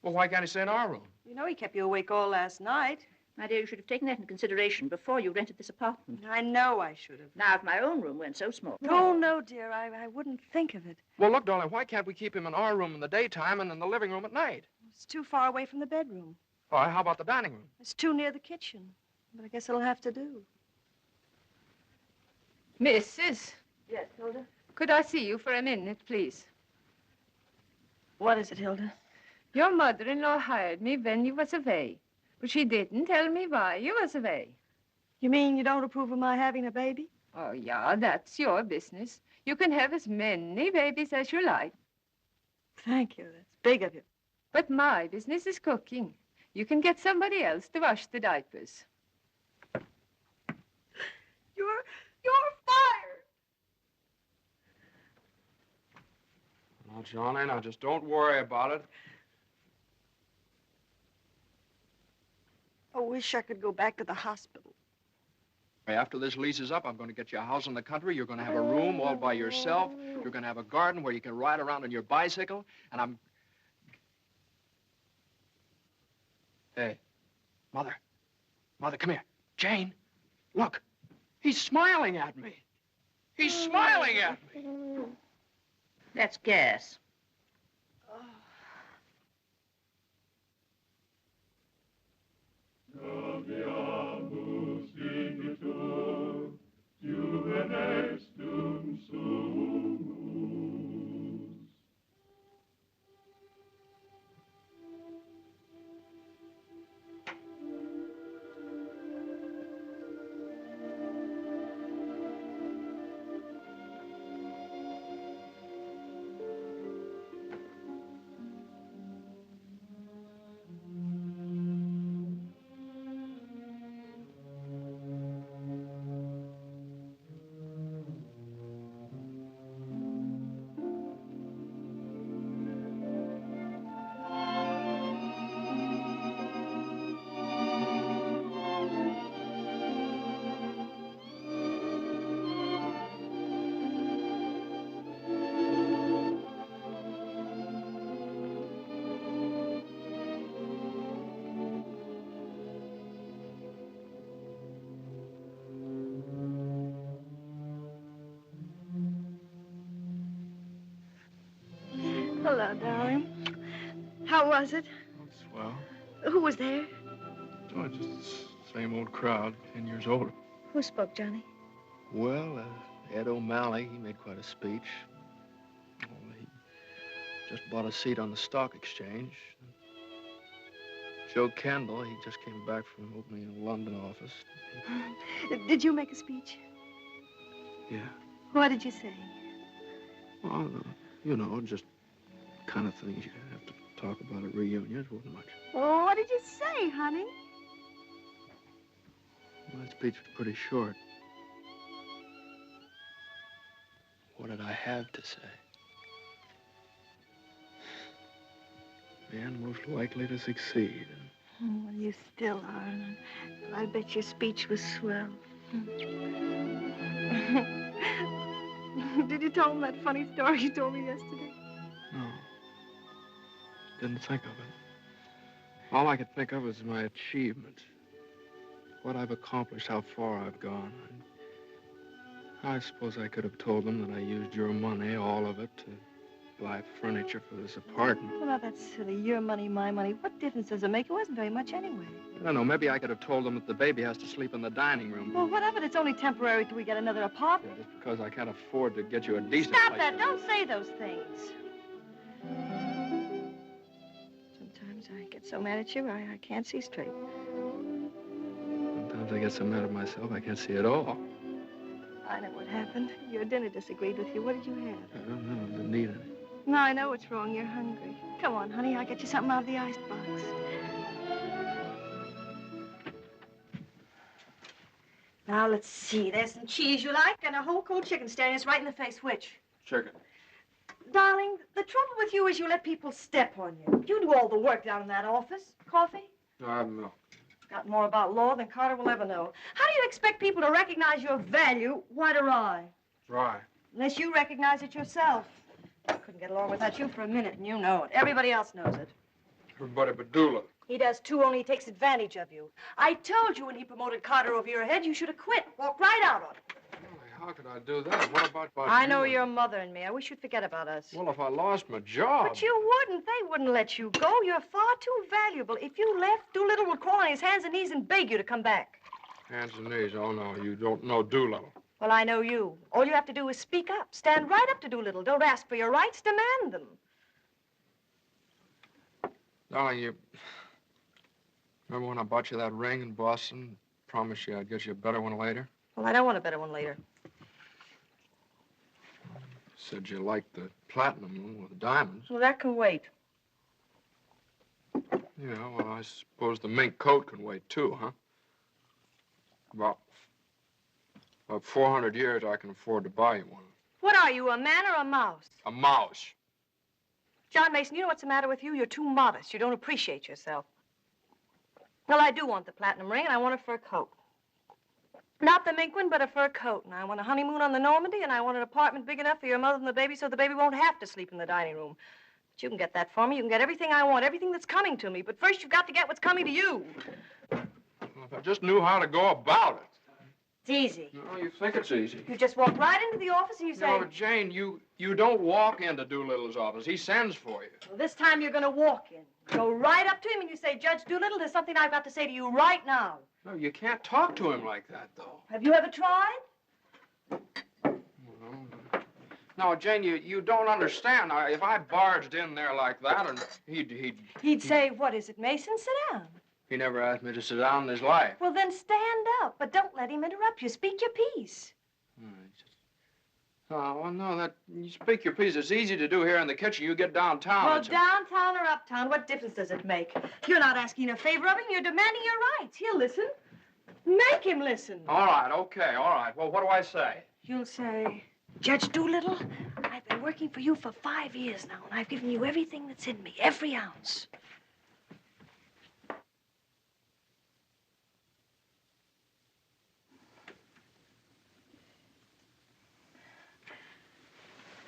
Well, why can't he stay in our room? You know he kept you awake all last night. My dear, you should have taken that into consideration before you rented this apartment. I know I should have. Now, if my own room weren't so small. Oh, no, dear. I wouldn't think of it. Well, look, darling, why can't we keep him in our room in the daytime and in the living room at night? It's too far away from the bedroom. All right, how about the dining room? It's too near the kitchen. But I guess it'll have to do. Mrs. Yes, Hilda? Could I see you for a minute, please? What is it, Hilda? Your mother-in-law hired me when you was away, but she didn't tell me why you was away. You mean you don't approve of my having a baby? Oh, yeah, that's your business. You can have as many babies as you like. Thank you. That's big of you. But my business is cooking. You can get somebody else to wash the diapers. You're fired. Now, Johnny, now just don't worry about it. I wish I could go back to the hospital. After this lease is up, I'm going to get you a house in the country. You're going to have a room all by yourself. You're going to have a garden where you can ride around on your bicycle. And I'm... Hey, Mother. Mother, come here. Jane, look. He's smiling at me. He's smiling at me. That's gas. Hello, darling. How was it? Swell. Who was there? Oh, just the same old crowd, 10 years older. Who spoke, Johnny? Well, Ed O'Malley, he made quite a speech. Oh, he just bought a seat on the stock exchange. Joe Kendall, he just came back from opening a London office. Did you make a speech? Yeah. What did you say? Well, you know, just kind of things you have to talk about at reunions. Wasn't much. Oh, what did you say, honey? My speech was pretty short. What did I have to say? Man most likely to succeed. Oh, well, you still are. I bet your speech was swell. Did you tell him that funny story you told me yesterday? No. Didn't think of it. All I could think of was my achievements. What I've accomplished, how far I've gone. I suppose I could have told them that I used your money, all of it, to buy furniture for this apartment. Well, now, that's silly. Your money, my money. What difference does it make? It wasn't very much anyway. I don't know. Maybe I could have told them that the baby has to sleep in the dining room. Well, what of it? It's only temporary till we get another apartment. Yeah, just because I can't afford to get you a decent Stop place that. to Don't live. say those things. Sometimes I get so mad at you, I can't see straight. Sometimes I get so mad at myself, I can't see at all. I know what happened. Your dinner disagreed with you. What did you have? I don't know. I didn't need any. No, I know what's wrong. You're hungry. Come on, honey. I'll get you something out of the icebox. Now, let's see. There's some cheese you like and a whole cold chicken staring us right in the face. Which? Chicken. Darling, the trouble with you is you let people step on you. You do all the work down in that office. Coffee? No, I don't know. Got more about law than Carter will ever know. How do you expect people to recognize your value, white or rye? Dry. Unless you recognize it yourself. I couldn't get along without you for a minute, and you know it. Everybody else knows it. Everybody but Doolittle. He does, too, only he takes advantage of you. I told you when he promoted Carter over your head, you should have quit. Walked right out on him. How could I do that? What about I know you? your mother and me. I wish you'd forget about us. Well, if I lost my job... But you wouldn't. They wouldn't let you go. You're far too valuable. If you left, Doolittle would crawl on his hands and knees and beg you to come back. Hands and knees. Oh, no, you don't know Doolittle. Well, I know you. All you have to do is speak up. Stand right up to Doolittle. Don't ask for your rights. Demand them. Darling, you... Remember when I bought you that ring in Boston? Promised you I'd get you a better one later? Well, I don't want a better one later. Said you liked the platinum one with the diamonds. Well, that can wait. Yeah, well, I suppose the mink coat can wait, too, huh? About 400 years, I can afford to buy you one. What are you, a man or a mouse? A mouse. John Mason, you know what's the matter with you? You're too modest. You don't appreciate yourself. Well, I do want the platinum ring, and I want a fur coat. Not the mink one, but a fur coat. And I want a honeymoon on the Normandy, and I want an apartment big enough for your mother and the baby so the baby won't have to sleep in the dining room. But you can get that for me. You can get everything I want, everything that's coming to me. But first, you've got to get what's coming to you. Well, if I just knew how to go about it. It's easy. No, you think it's easy. You just walk right into the office and you say... No, Jane, you don't walk into Doolittle's office. He sends for you. Well, this time you're going to walk in. Go right up to him and you say, Judge Doolittle, there's something I've got to say to you right now. No, you can't talk to him like that, though. Have you ever tried? No, Jane, you don't understand. If I barged in there like that, and He'd say, what is it, Mason? Sit down. He never asked me to sit down in his life. Well, then stand up, but don't let him interrupt you. Speak your piece. Oh, well, no, you speak your piece. It's easy to do here in the kitchen. You get downtown. Well, downtown or uptown, what difference does it make? You're not asking a favor of him. You're demanding your rights. He'll listen. Make him listen. All right, okay, all right. Well, what do I say? You'll say, Judge Doolittle, I've been working for you for 5 years now, and I've given you everything that's in me, every ounce.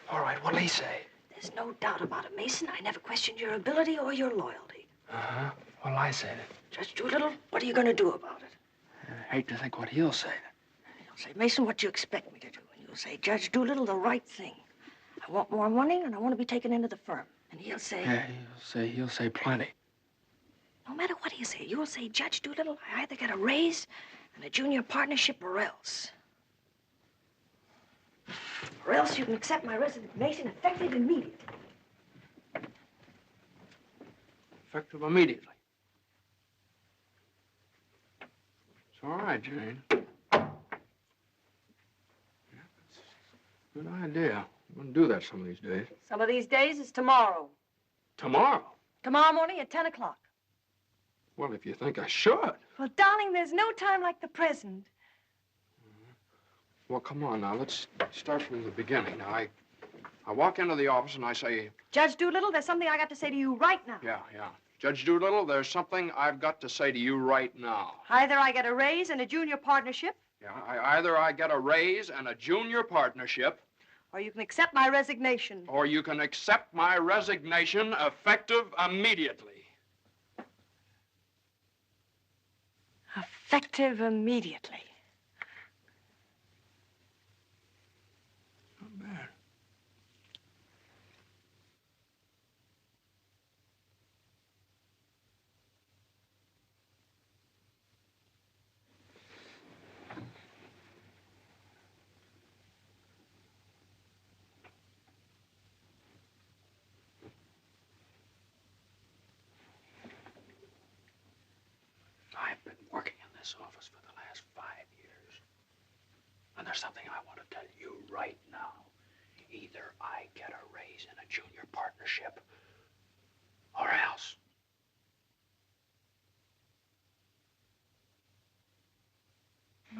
All right, what'll he say? There's no doubt about it, Mason. I never questioned your ability or your loyalty. Uh-huh. What'll I say then? Judge Doolittle, what are you going to do about it? I hate to think what he'll say. He'll say, Mason, what do you expect me to do? And you'll say, Judge Doolittle, the right thing. I want more money, and I want to be taken into the firm. And he'll say... Yeah, he'll say plenty. No matter what he'll say, you'll say, Judge Doolittle, I either get a raise and a junior partnership or else. Or else you can accept my resignation effective immediately. Effective immediately. It's all right, Jane. Yeah, that's a good idea. I'm going to do that some of these days. Some of these days is tomorrow. Tomorrow? Tomorrow morning at 10 o'clock. Well, if you think I should. Well, darling, there's no time like the present. Well, come on now. Let's start from the beginning. Now, I walk into the office and I say... Judge Doolittle, there's something I got to say to you right now. Yeah. Judge Doolittle, there's something I've got to say to you right now. Either I get a raise and a junior partnership. Yeah, either I get a raise and a junior partnership. Or you can accept my resignation. Or you can accept my resignation effective immediately. Effective immediately. Not bad. I've been working in this office for the last 5 years. And there's something I want to tell you right now. Either I get a raise and a junior partnership, or else.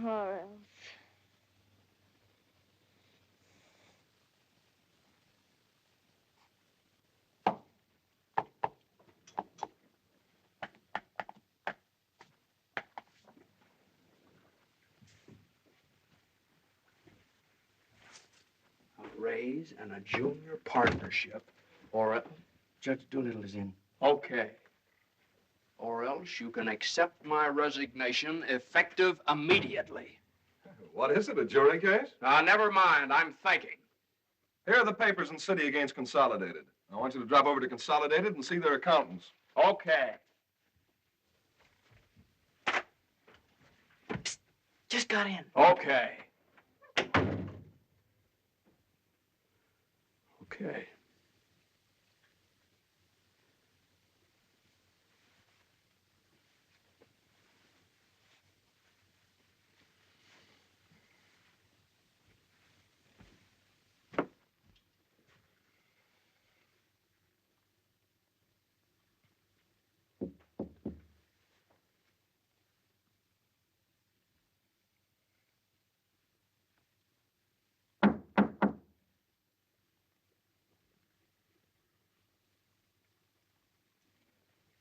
Or else. A raise and a junior partnership, or Judge Doolittle is in. okay. Or else you can accept my resignation effective immediately. What is it, a jury case? Never mind, I'm thinking. Here are the papers in City against Consolidated. I want you to drop over to Consolidated and see their accountants. Okay. Psst, just got in. Okay. Okay.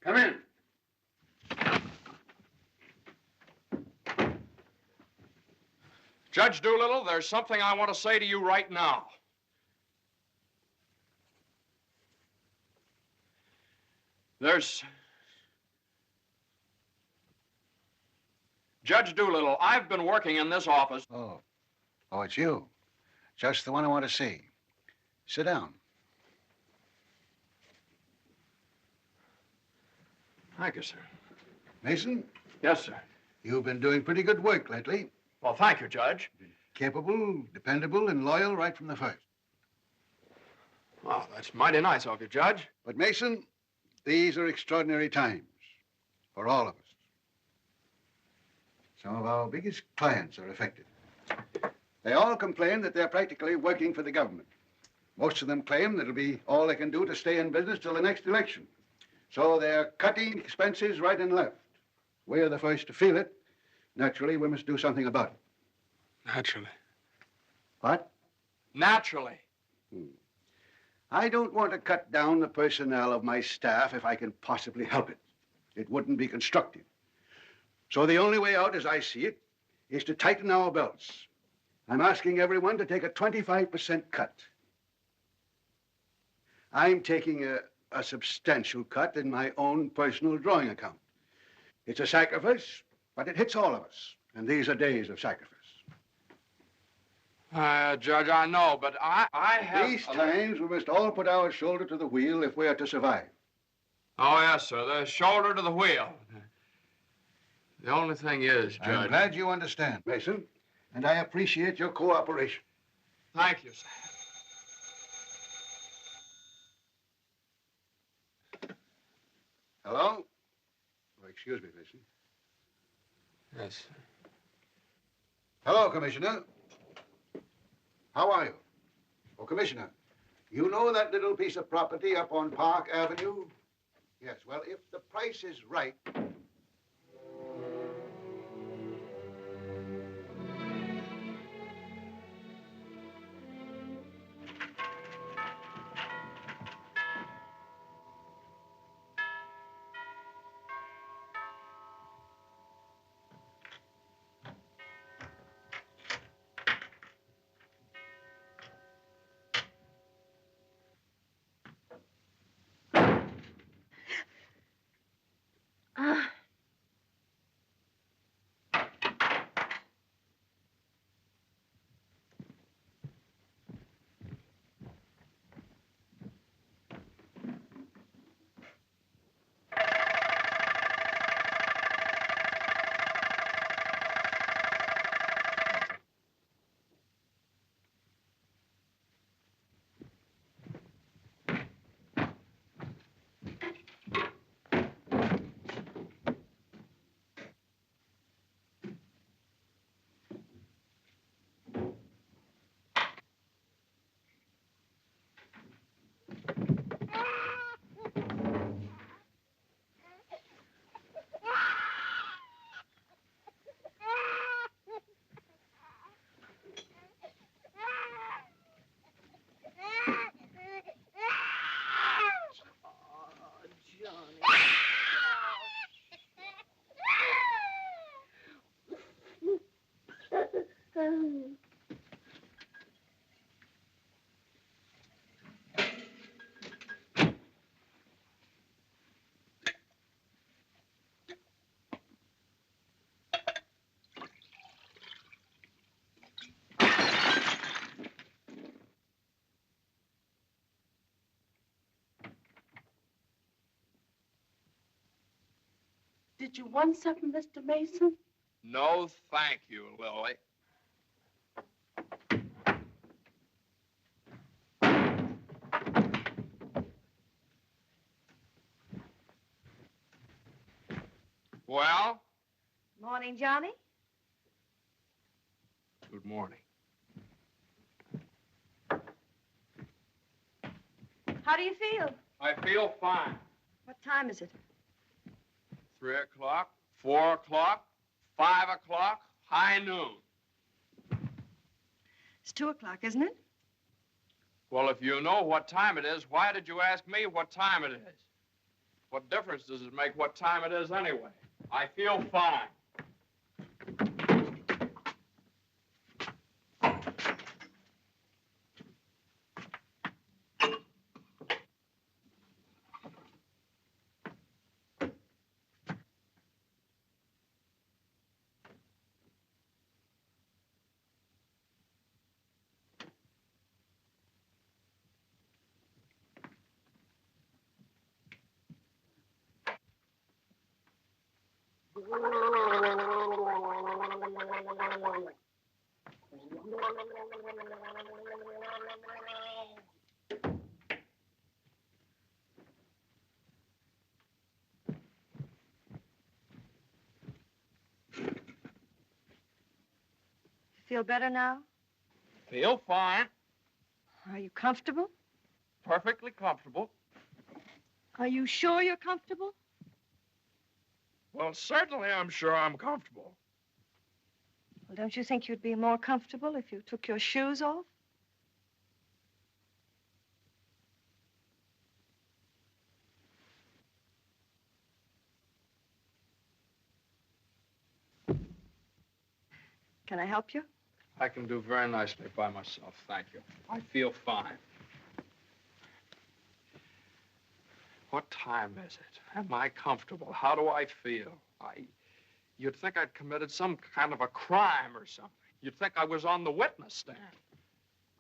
Come in. Judge Doolittle, there's something I want to say to you right now. Judge Doolittle, I've been working in this office. Oh, it's you. Just the one I want to see. Sit down. Thank you, sir. Mason, Yes, sir. you've been doing pretty good work lately. Well, thank you, Judge. Capable, dependable, and loyal right from the first. Well, that's mighty nice of you, Judge. But, Mason, these are extraordinary times for all of us. Some of our biggest clients are affected. They all complain that they're practically working for the government. Most of them claim that it'll be all they can do to stay in business till the next election. So they're cutting expenses right and left. We're the first to feel it. Naturally, we must do something about it. Naturally. What? Naturally. I don't want to cut down the personnel of my staff if I can possibly help it. It wouldn't be constructive. So the only way out, as I see it, is to tighten our belts. I'm asking everyone to take a 25% cut. I'm taking a substantial cut in my own personal drawing account. It's a sacrifice, but it hits all of us. And these are days of sacrifice. Judge, I know, but I have... These times, we must all put our shoulder to the wheel if we are to survive. Oh, yes, sir. The shoulder to the wheel. The only thing is, Judge... I'm glad you understand, Mason, and I appreciate your cooperation. Thank you, sir. Hello? Oh, excuse me, Mason. Yes, sir. Hello, Commissioner. How are you? Oh, Commissioner, you know that little piece of property up on Park Avenue? Yes, well, if the price is right... Did you want something, Mr. Mason? No, thank you, Lily. Well? Morning, Johnny. Good morning. How do you feel? I feel fine. What time is it? 3 o'clock, 4 o'clock, 5 o'clock, high noon. It's 2 o'clock, isn't it? Well, if you know what time it is, why did you ask me what time it is? What difference does it make what time it is anyway? I feel fine. Feel better now? Feel fine. Are you comfortable? Perfectly comfortable. Are you sure you're comfortable? Well, certainly I'm sure I'm comfortable. Well, don't you think you'd be more comfortable if you took your shoes off? Can I help you? I can do very nicely by myself, thank you. I feel fine. What time is it? Am I comfortable? How do I feel? You'd think I'd committed some kind of a crime or something. You'd think I was on the witness stand.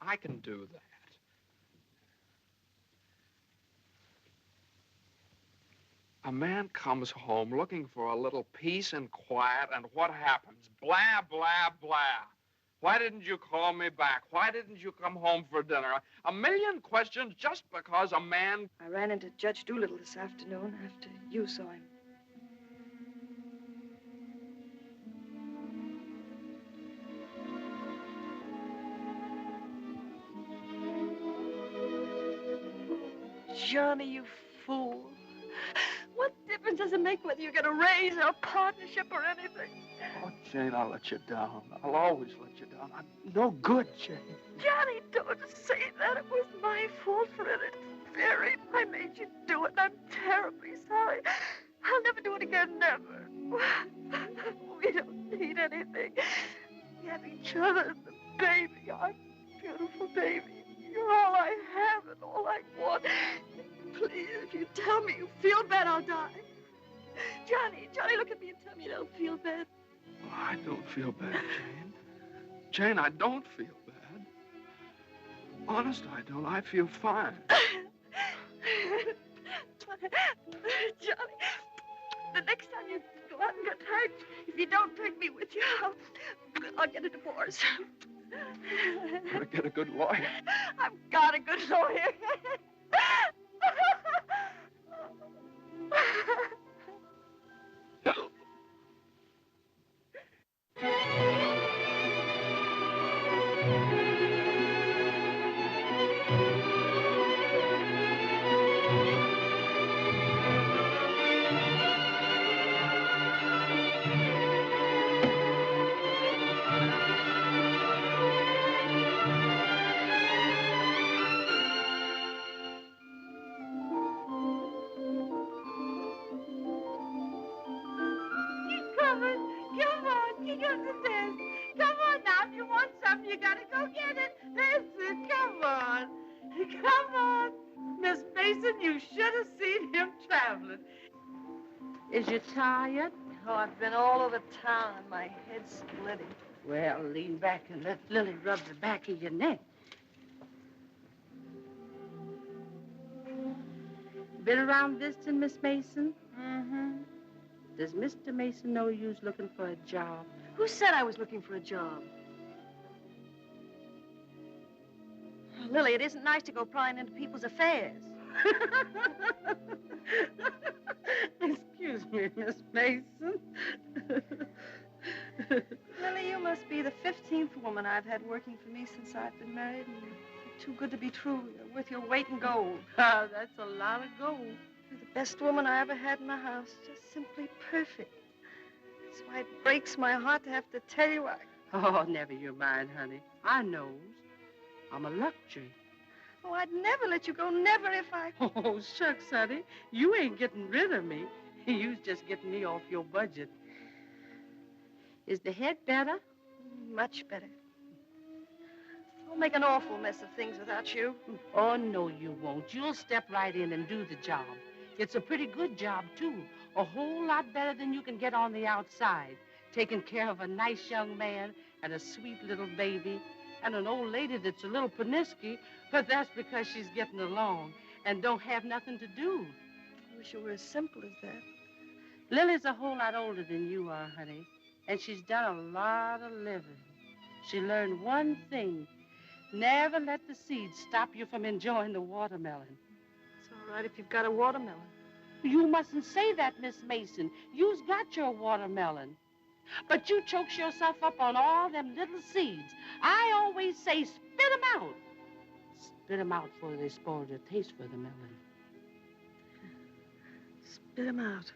I can do that. A man comes home looking for a little peace and quiet, and what happens? Blah, blah, blah. Why didn't you call me back? Why didn't you come home for dinner? A million questions just because a man... I ran into Judge Doolittle this afternoon after you saw him. Johnny, you fool. What difference does it make whether you get a raise or a partnership or anything? Oh, Jane, I'll let you down. I'll always let you down. I'm no good, Jane. Johnny, don't say that. It was my fault for interfering. I made you do it, and I'm terribly sorry. I'll never do it again, never. We don't need anything. We have each other and the baby, our beautiful baby. You're all I have and all I want. Please, if you tell me you feel bad, I'll die. Johnny, look at me and tell me you don't feel bad. Oh, I don't feel bad, Jane. Jane, I don't feel bad. Honest, I don't. I feel fine. Johnny, the next time you go out and get hurt, if you don't take me with you, I'll get a divorce. Gotta get a good lawyer. I've got a good lawyer. Come on, kick up the stairs. Come on now, if you want something, you gotta go get it. That's it, come on. Come on. Miss Mason, you should have seen him traveling. Is you tired? Oh, I've been all over town and my head's splitting. Well, lean back and let Lily rub the back of your neck. Been around visiting, Miss Mason? Mm-hmm. Does Mr. Mason know you's looking for a job? Who said I was looking for a job? Oh, Lily, it isn't nice to go prying into people's affairs. Excuse me, Miss Mason. Lily, you must be the 15th woman I've had working for me since I've been married, and you're too good to be true. You're worth your weight in gold. Oh, that's a lot of gold. You're the best woman I ever had in the house. Just simply perfect. That's why it breaks my heart to have to tell you Oh, never you mind, honey. I knows. I'm a luxury. Oh, I'd never let you go, never if I... Oh, shucks, honey. You ain't getting rid of me. You's just getting me off your budget. Is the head better? Much better. I'll make an awful mess of things without you. Oh, no, you won't. You'll step right in and do the job. It's a pretty good job, too. A whole lot better than you can get on the outside. Taking care of a nice young man and a sweet little baby and an old lady that's a little paniski, but that's because she's getting along and don't have nothing to do. I wish it were as simple as that. Lily's a whole lot older than you are, honey, and she's done a lot of living. She learned one thing. Never let the seeds stop you from enjoying the watermelon. It's all right if you've got a watermelon. You mustn't say that, Miss Mason. You's got your watermelon. But you chokes yourself up on all them little seeds. I always say spit 'em out. Spit 'em out before they spoil your taste for the melon. Spit 'em out.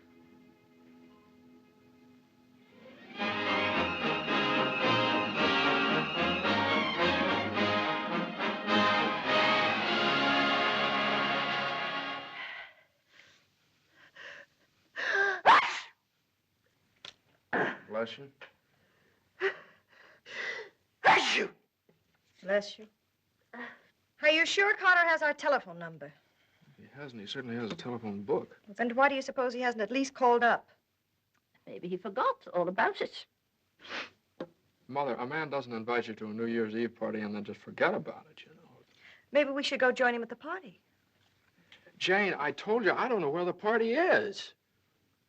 Bless you. Bless you. Bless you. Are you sure Carter has our telephone number? He hasn't. He certainly has a telephone book. Well, then why do you suppose he hasn't at least called up? Maybe he forgot all about it. Mother, a man doesn't invite you to a New Year's Eve party and then just forget about it, you know. Maybe we should go join him at the party. Jane, I told you I don't know where the party is.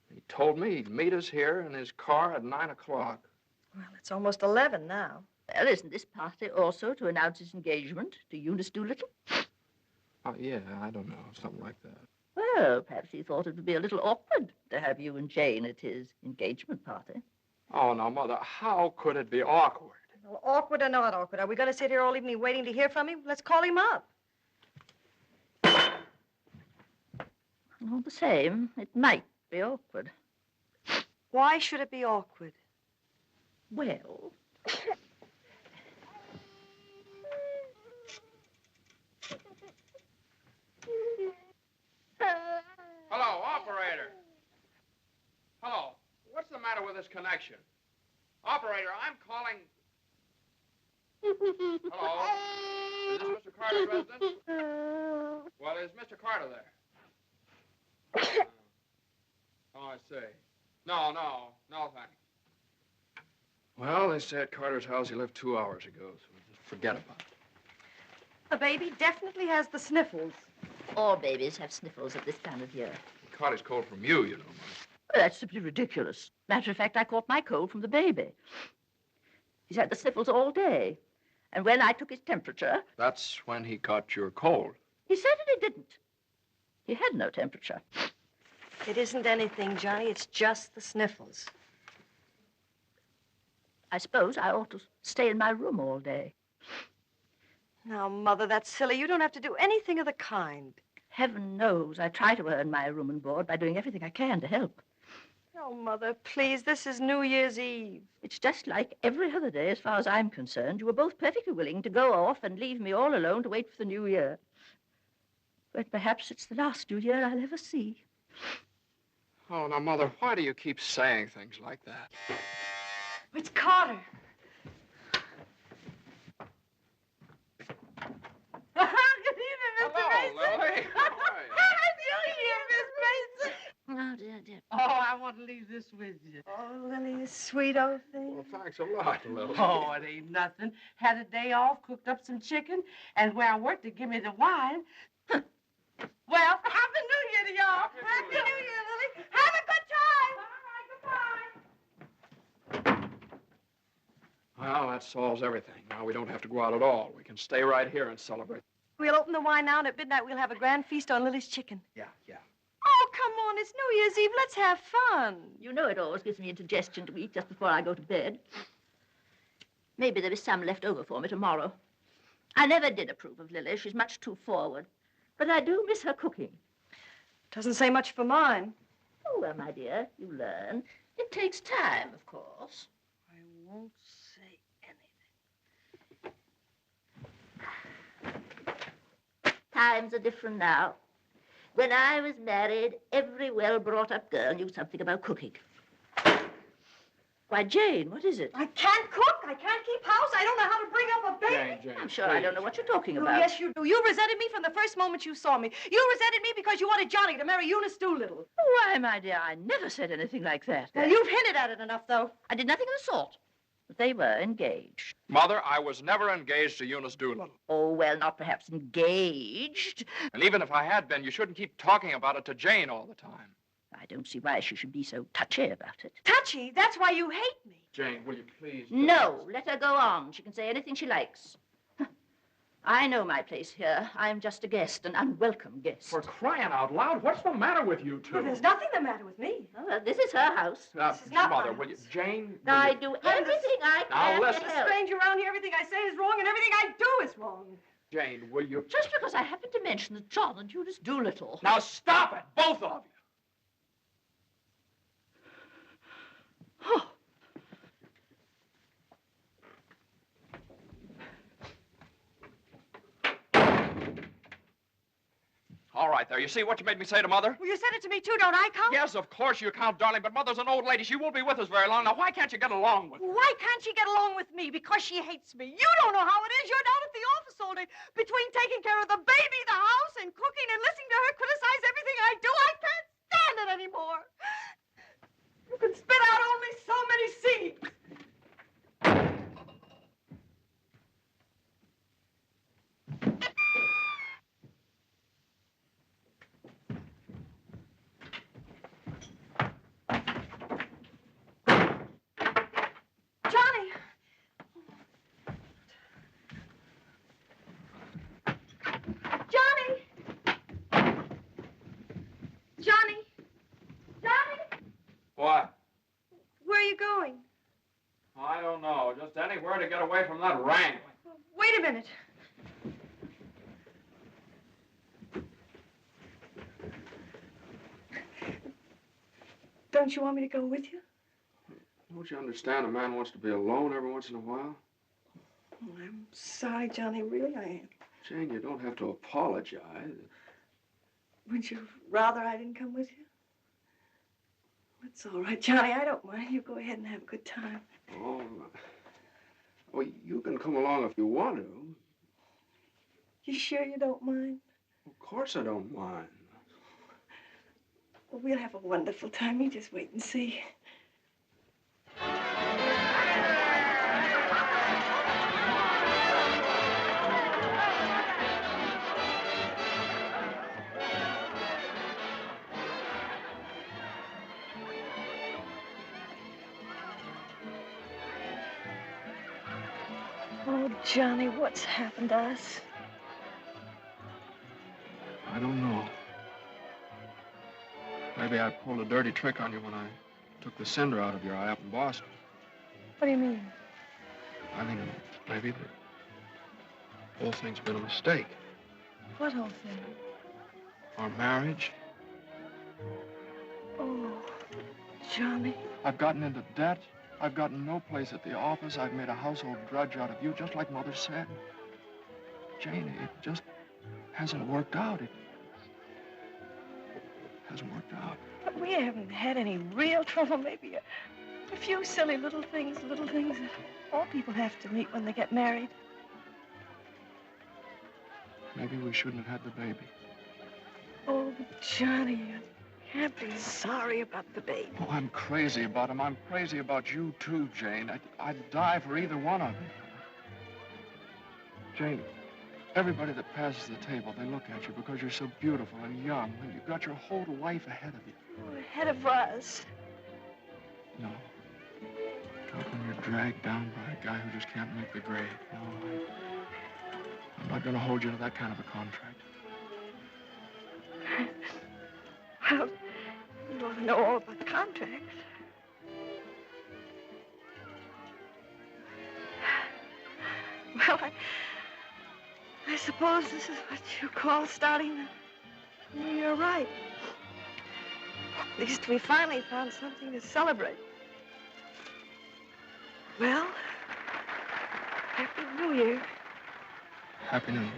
He told me he'd meet us here in his car at 9 o'clock. Well, it's almost 11 now. Well, isn't this party also to announce his engagement to Eunice Doolittle? Oh, yeah, I don't know, something like that. Well, perhaps he thought it would be a little awkward to have you and Jane at his engagement party. Oh, now, Mother, how could it be awkward? Well, awkward or not awkward, are we going to sit here all evening waiting to hear from him? Let's call him up. All the same, it might be awkward. Why should it be awkward? Well... Hello, operator. Hello. What's the matter with this connection? Operator, I'm calling... Hello? Is this Mr. Carter's residence? Well, is Mr. Carter there? Oh, I see. No, thanks. Well, they say at Carter's house he left 2 hours ago, so just forget about it. The baby definitely has the sniffles. All babies have sniffles at this time of year. He caught his cold from you, you know, Mother. Well, that's simply ridiculous. Matter of fact, I caught my cold from the baby. He's had the sniffles all day. And when I took his temperature... That's when he caught your cold. He said that he didn't. He had no temperature. It isn't anything, Johnny. It's just the sniffles. I suppose I ought to stay in my room all day. Now, Mother, that's silly. You don't have to do anything of the kind. Heaven knows I try to earn my room and board by doing everything I can to help. Oh, Mother, please, this is New Year's Eve. It's just like every other day as far as I'm concerned. You were both perfectly willing to go off and leave me all alone to wait for the new year. But perhaps it's the last New Year I'll ever see. Oh, now, Mother, why do you keep saying things like that? It's Carter. Good evening, Mr. Mason. Lily. New Year, Miss Mason. Oh, dear. Oh, I want to leave this with you. Oh, Lily, you sweet old thing. Well, thanks a lot, Lily. Oh, it ain't nothing. Had a day off, cooked up some chicken, and where I worked to give me the wine. Well, Happy New Year to y'all. Happy New Year, Lily. Have a good time. Well, that solves everything. Now we don't have to go out at all. We can stay right here and celebrate. We'll open the wine now, and at midnight we'll have a grand feast on Lily's chicken. Yeah. Oh, come on. It's New Year's Eve. Let's have fun. You know it always gives me indigestion to eat just before I go to bed. Maybe there is some left over for me tomorrow. I never did approve of Lily. She's much too forward. But I do miss her cooking. Doesn't say much for mine. Oh, well, my dear, you learn. It takes time, of course. I won't say anything. Times are different now. When I was married, every well-brought-up girl knew something about cooking. Why, Jane, what is it? I can't cook. I can't keep house. I don't know how to bring up a baby. Jane, I'm sure I don't know what you're talking Oh, about. yes, you do. You resented me from the first moment you saw me. You resented me because you wanted Johnny to marry Eunice Doolittle. Why, my dear, I never said anything like that. Well, you've hinted at it enough, though. I did nothing of the sort. But they were engaged. Mother, I was never engaged to Eunice Doolittle. Oh, well, not perhaps engaged. And even if I had been, you shouldn't keep talking about it to Jane all the time. I don't see why she should be so touchy about it. Touchy? That's why you hate me. Jane, will you please... No, let her go on. She can say anything she likes. I know my place here. I'm just a guest, an unwelcome guest. For crying out loud, what's the matter with you two? Well, there's nothing the matter with me. Oh, well, this is her house. This is not Mother, my will you... house. Jane, will I you... do everything I Now, can listen. to There's a help. stranger around here. Everything I say is wrong, and everything I do is wrong. Jane, will you... Just because I happened to mention that John and Eunice Doolittle. Now stop it, both of you. Oh. All right, there. You see what you made me say to Mother? Well, you said it to me, too. Don't I count? Yes, of course you count, darling, but Mother's an old lady. She won't be with us very long. Now, why can't you get along with her? Why can't she get along with me? Because she hates me. You don't know how it is. You're down at the office all day. Between taking care of the baby, the house, and cooking, and listening to her criticize everything I do, I can't stand it anymore. You can spit out only so many seeds. to get away from that wrangling. Wait a minute. Don't you want me to go with you? Don't you understand? A man wants to be alone every once in a while. Oh, I'm sorry, Johnny. Really, I am. Jane, you don't have to apologize. Would you rather I didn't come with you? That's all right, Johnny. I don't mind. You go ahead and have a good time. Oh, well, you can come along if you want to. You sure you don't mind? Of course I don't mind. Well, we'll have a wonderful time. You just wait and see. Oh, Johnny, what's happened to us? I don't know. Maybe I pulled a dirty trick on you when I took the cinder out of your eye up in Boston. What do you mean? I mean, maybe the whole thing's been a mistake. What whole thing? Our marriage. Oh, Johnny. I've gotten into debt. I've gotten no place at the office. I've made a household drudge out of you, just like Mother said. Jane, it just hasn't worked out. It hasn't worked out. But we haven't had any real trouble. Maybe a few silly little things that all people have to meet when they get married. Maybe we shouldn't have had the baby. Oh, Johnny, you can't be sorry about the baby. Oh, I'm crazy about him. I'm crazy about you, too, Jane. I'd die for either one of you. Jane, everybody that passes the table, they look at you because you're so beautiful and young, and you've got your whole life ahead of you. Oh, ahead of us. No. Not when you're dragged down by a guy who just can't make the grade. No, I'm not going to hold you to that kind of a contract. Well, you ought to know all about contracts. Well, I suppose this is what you call starting the new year right. At least we finally found something to celebrate. Well, Happy New Year. Happy New Year.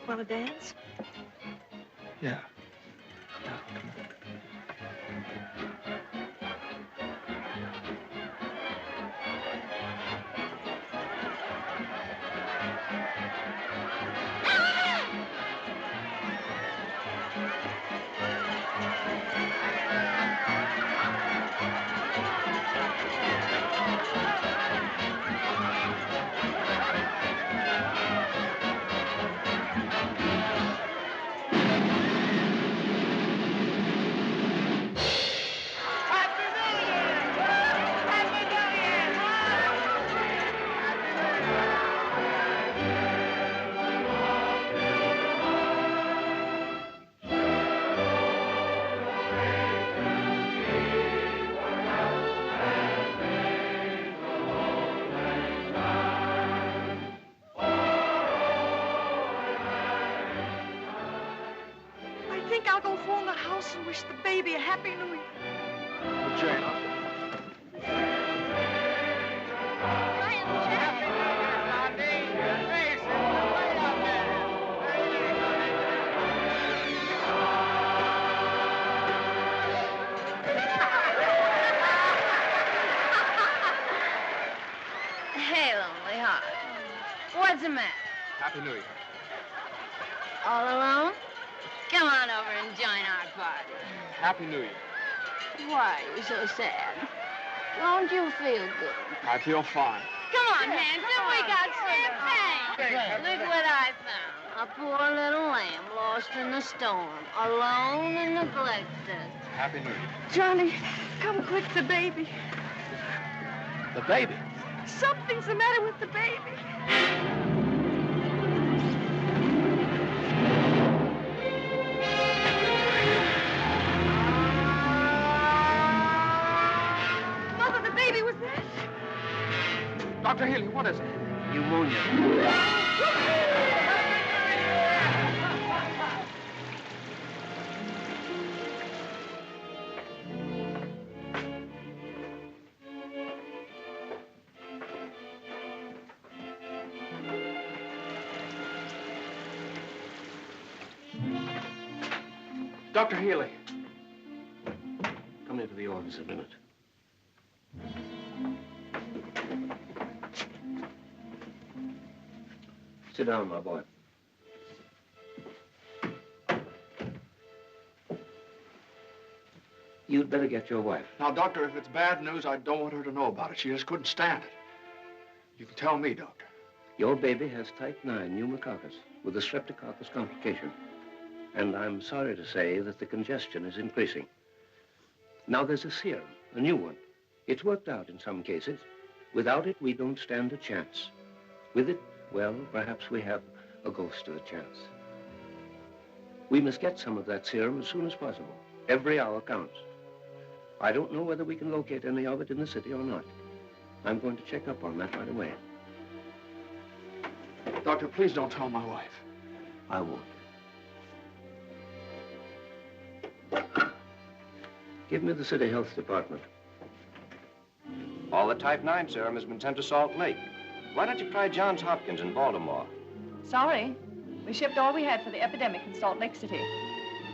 Want to dance? Yeah. Yeah, come on. I think I'll go phone the house and wish the baby a Happy New Year. Well, Jane, Hey, lonely heart. What's the matter? Happy New Year. All alone? Come on over and join our party. Happy New Year. Why are you so sad? Don't you feel good? I feel fine. Come on, Hampton, we got champagne. Look what I found. A poor little lamb lost in the storm, alone and neglected. Happy New Year. Johnny, come quick, the baby. The baby? Something's the matter with the baby. Dr. Healy, what is it? Pneumonia. Dr. Healy. Come into the office a minute. Sit down, my boy. You'd better get your wife. Now, Doctor, if it's bad news, I don't want her to know about it. She just couldn't stand it. You can tell me, Doctor. Your baby has type 9 pneumococcus with a streptococcus complication. And I'm sorry to say that the congestion is increasing. Now there's a serum, a new one. It's worked out in some cases. Without it, we don't stand a chance. With it, well, perhaps we have a ghost of a chance. We must get some of that serum as soon as possible. Every hour counts. I don't know whether we can locate any of it in the city or not. I'm going to check up on that right away. Doctor, please don't tell my wife. I won't. Give me the city health department. All the type 9 serum has been sent to Salt Lake. Why don't you try Johns Hopkins in Baltimore? Sorry. We shipped all we had for the epidemic in Salt Lake City.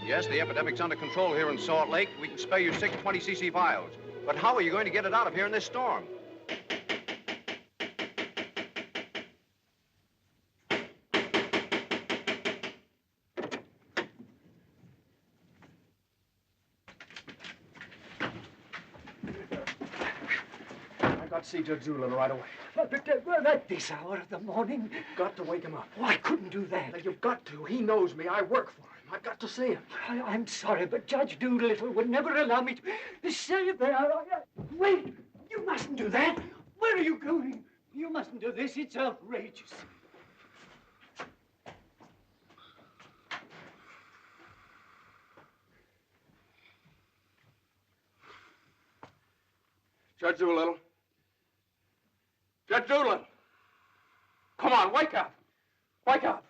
Yes, the epidemic's under control here in Salt Lake. We can spare you 6 20cc vials. But how are you going to get it out of here in this storm? I've got to see Judge Doolittle right away. But at this hour of the morning? You've got to wake him up. Oh, I couldn't do that. Now, you've got to. He knows me. I work for him. I've got to see him. I'm sorry, but Judge Doolittle would never allow me to say there. Wait! You mustn't do that. Where are you going? You mustn't do this. It's outrageous. Judge Doolittle. Judge Doolittle. Come on, wake up. Wake up.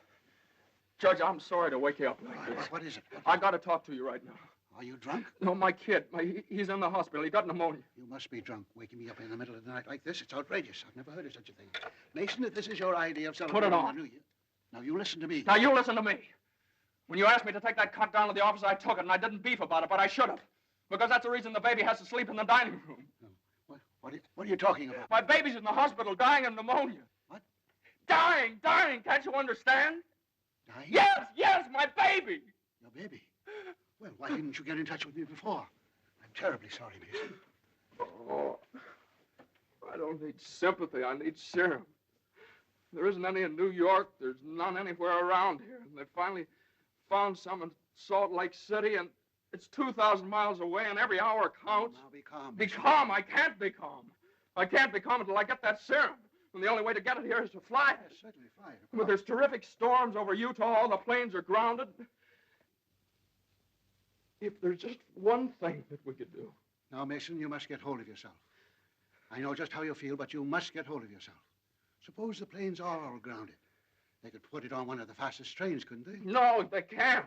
Judge, I'm sorry to wake you up like this. What is it? I got to talk to you right now. Are you drunk? No, my kid. He's in the hospital. He got pneumonia. You must be drunk, waking me up in the middle of the night like this. It's outrageous. I've never heard of such a thing. Mason, if this is your idea of celebrating Put it on. the New Year, now you listen to me. Now, you listen to me. When you asked me to take that cut down to the office, I took it, and I didn't beef about it, but I should have. Because that's the reason the baby has to sleep in the dining room. No. What are you talking about? My baby's in the hospital dying of pneumonia. What? Dying. Can't you understand? Dying? Yes, my baby. Your baby? Well, why didn't you get in touch with me before? I'm terribly sorry, Mason. Oh, I don't need sympathy. I need serum. There isn't any in New York. There's none anywhere around here. And they finally found some in Salt Lake City, and it's 2,000 miles away, and every hour counts. Now be calm. Be calm. I can't be calm. I can't be calm until I get that serum. And the only way to get it here is to fly it. Yes, certainly fly it. But there's terrific storms over Utah. All the planes are grounded. If there's just one thing that we could do. Now, Mason, you must get hold of yourself. I know just how you feel, but you must get hold of yourself. Suppose the planes are all grounded. They could put it on one of the fastest trains, couldn't they? No, they can't.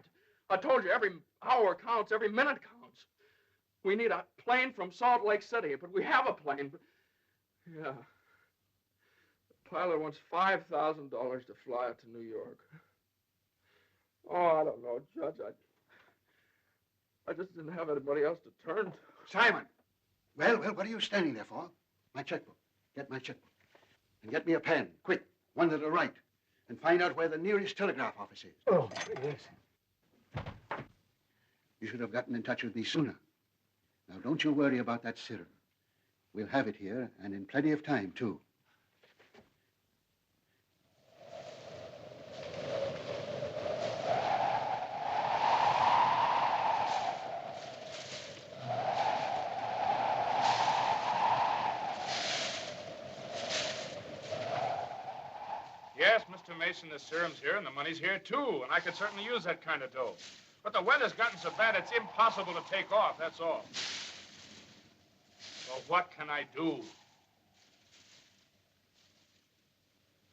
I told you, every hour counts, every minute counts. We need a plane from Salt Lake City, but we have a plane. But... Yeah. The pilot wants $5,000 to fly it to New York. Oh, I don't know, Judge. I just didn't have anybody else to turn to. Simon! Well, what are you standing there for? My checkbook. Get my checkbook. And get me a pen, quick, one that'll write. And find out where the nearest telegraph office is. Oh, yes. You should have gotten in touch with me sooner. Now, don't you worry about that serum. We'll have it here, and in plenty of time, too. Yes, Mr. Mason, the serum's here and the money's here, too, and I could certainly use that kind of dough. But the weather's gotten so bad it's impossible to take off, that's all. So what can I do?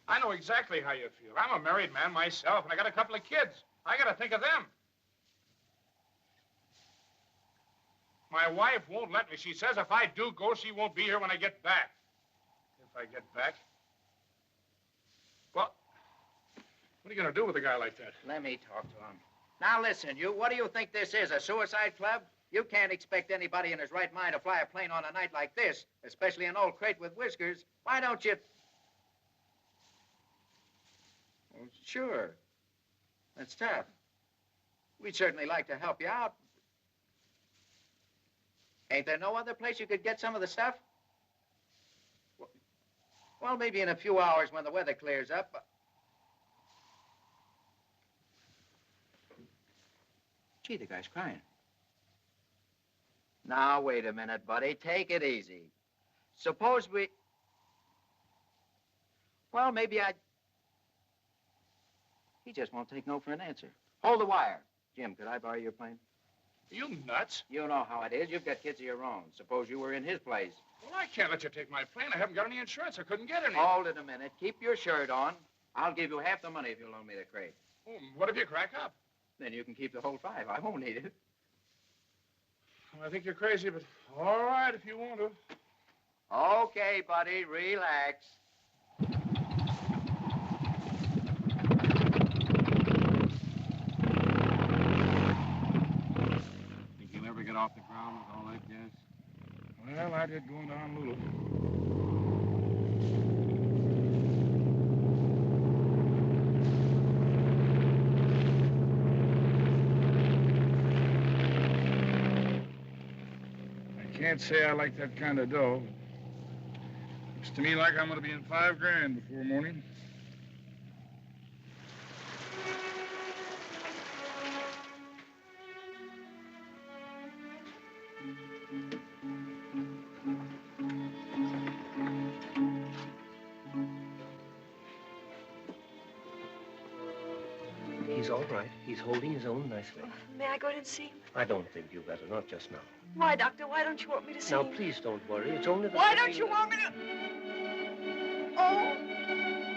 I know exactly how you feel. I'm a married man myself, and I got a couple of kids. I got to think of them. My wife won't let me. She says if I do go, she won't be here when I get back. If I get back? Well, what are you going to do with a guy like that? Let me talk to him. Now, listen, you, what do you think this is, a suicide club? You can't expect anybody in his right mind to fly a plane on a night like this, especially an old crate with whiskers. Why don't you... Well, sure. That's tough. We'd certainly like to help you out. Ain't there no other place you could get some of the stuff? Well, maybe in a few hours when the weather clears up. Gee, the guy's crying. Now, wait a minute, buddy. Take it easy. Suppose we... Well, maybe I... He just won't take no for an answer. Hold the wire. Jim, could I borrow your plane? Are you nuts? You know how it is. You've got kids of your own. Suppose you were in his place. Well, I can't let you take my plane. I haven't got any insurance. I couldn't get any. Hold it a minute. Keep your shirt on. I'll give you half the money if you'll loan me the crate. Oh, what if you crack up? Then you can keep the whole 5. I won't need it. Well, I think you're crazy, but all right if you want to. Okay, buddy. Relax. Think you'll ever get off the ground with all that gas? Well, I did going to Honolulu. Can't say I like that kind of dough. Looks to me like I'm going to be in $5 grand before morning. He's all right. He's holding his own nicely. May I go in and see him? I don't think you better, not just now. Why, Doctor? Why don't you want me to see Now, him? please don't worry. It's only the... Why don't you want me to... Oh!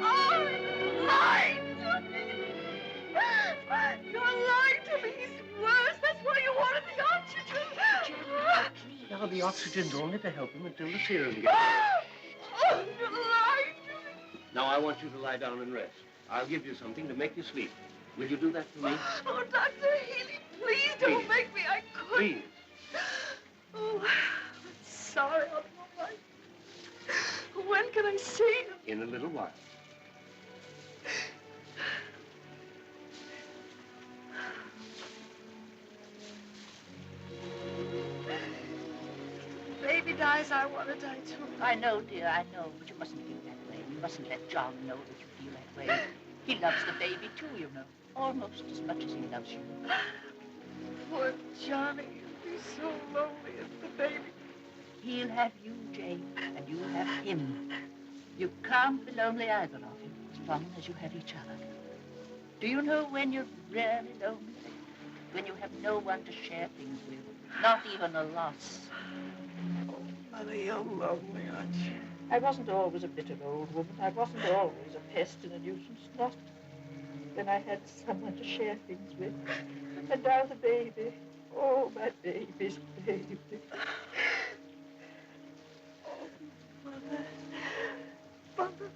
Oh! You're lying to me! You're lying to me! He's worse. That's why you wanted the oxygen. Now, the oxygen's only to help him until the serum gets... Oh, you're lying to me! Now, I want you to lie down and rest. I'll give you something to make you sleep. Will you do that for me? Oh, Dr. Healy, please don't make me. I couldn't. Please. Oh, I'm sorry. I'll be all right. When can I see him? In a little while. Baby dies, I want to die too. I know, dear, I know, but you mustn't feel that way. You mustn't let John know that you feel that way. He loves the baby, too, you know. Almost as much as he loves you. Poor Johnny. He'll be so lonely as the baby. He'll have you, Jane, and you'll have him. You can't be lonely either of you, as long as you have each other. Do you know when you're really lonely? When you have no one to share things with, not even a loss. Oh, Mother, you're lonely, aren't you? I wasn't always a bitter old woman. I wasn't always a pest and a nuisance, not when I had someone to share things with. And now the baby. Oh, my baby's baby. Oh, Mother. Mother.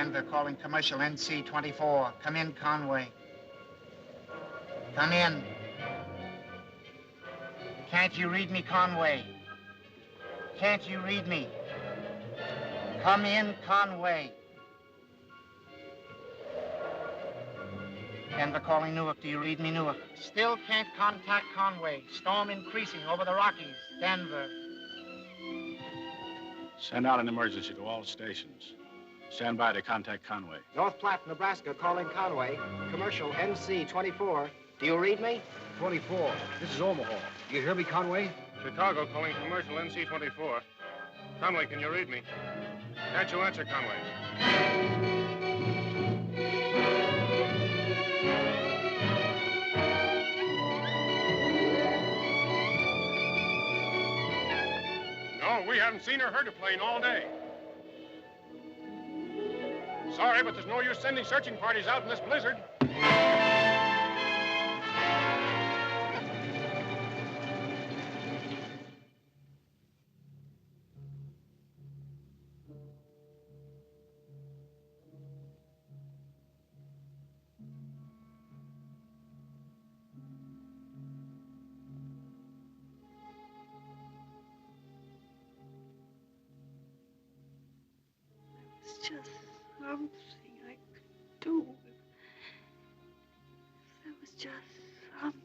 Denver calling commercial NC 24. Come in, Conway. Come in. Can't you read me, Conway? Can't you read me? Come in, Conway. Denver calling Newark. Do you read me, Newark? Still can't contact Conway. Storm increasing over the Rockies. Denver. Send out an emergency to all stations. Stand by to contact Conway. North Platte, Nebraska, calling Conway. Commercial NC 24. Do you read me? 24. This is Omaha. Do you hear me, Conway? Chicago calling commercial NC 24. Conway, can you read me? Can't you answer, Conway? No, we haven't seen or heard a plane all day. Sorry, but there's no use sending searching parties out in this blizzard. It's just something I could do. There was just something.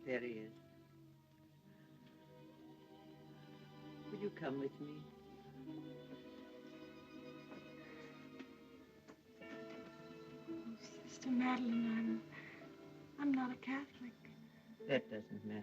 There he is. Will you come with me? Oh, Sister Madeline, I'm not a Catholic. That doesn't matter.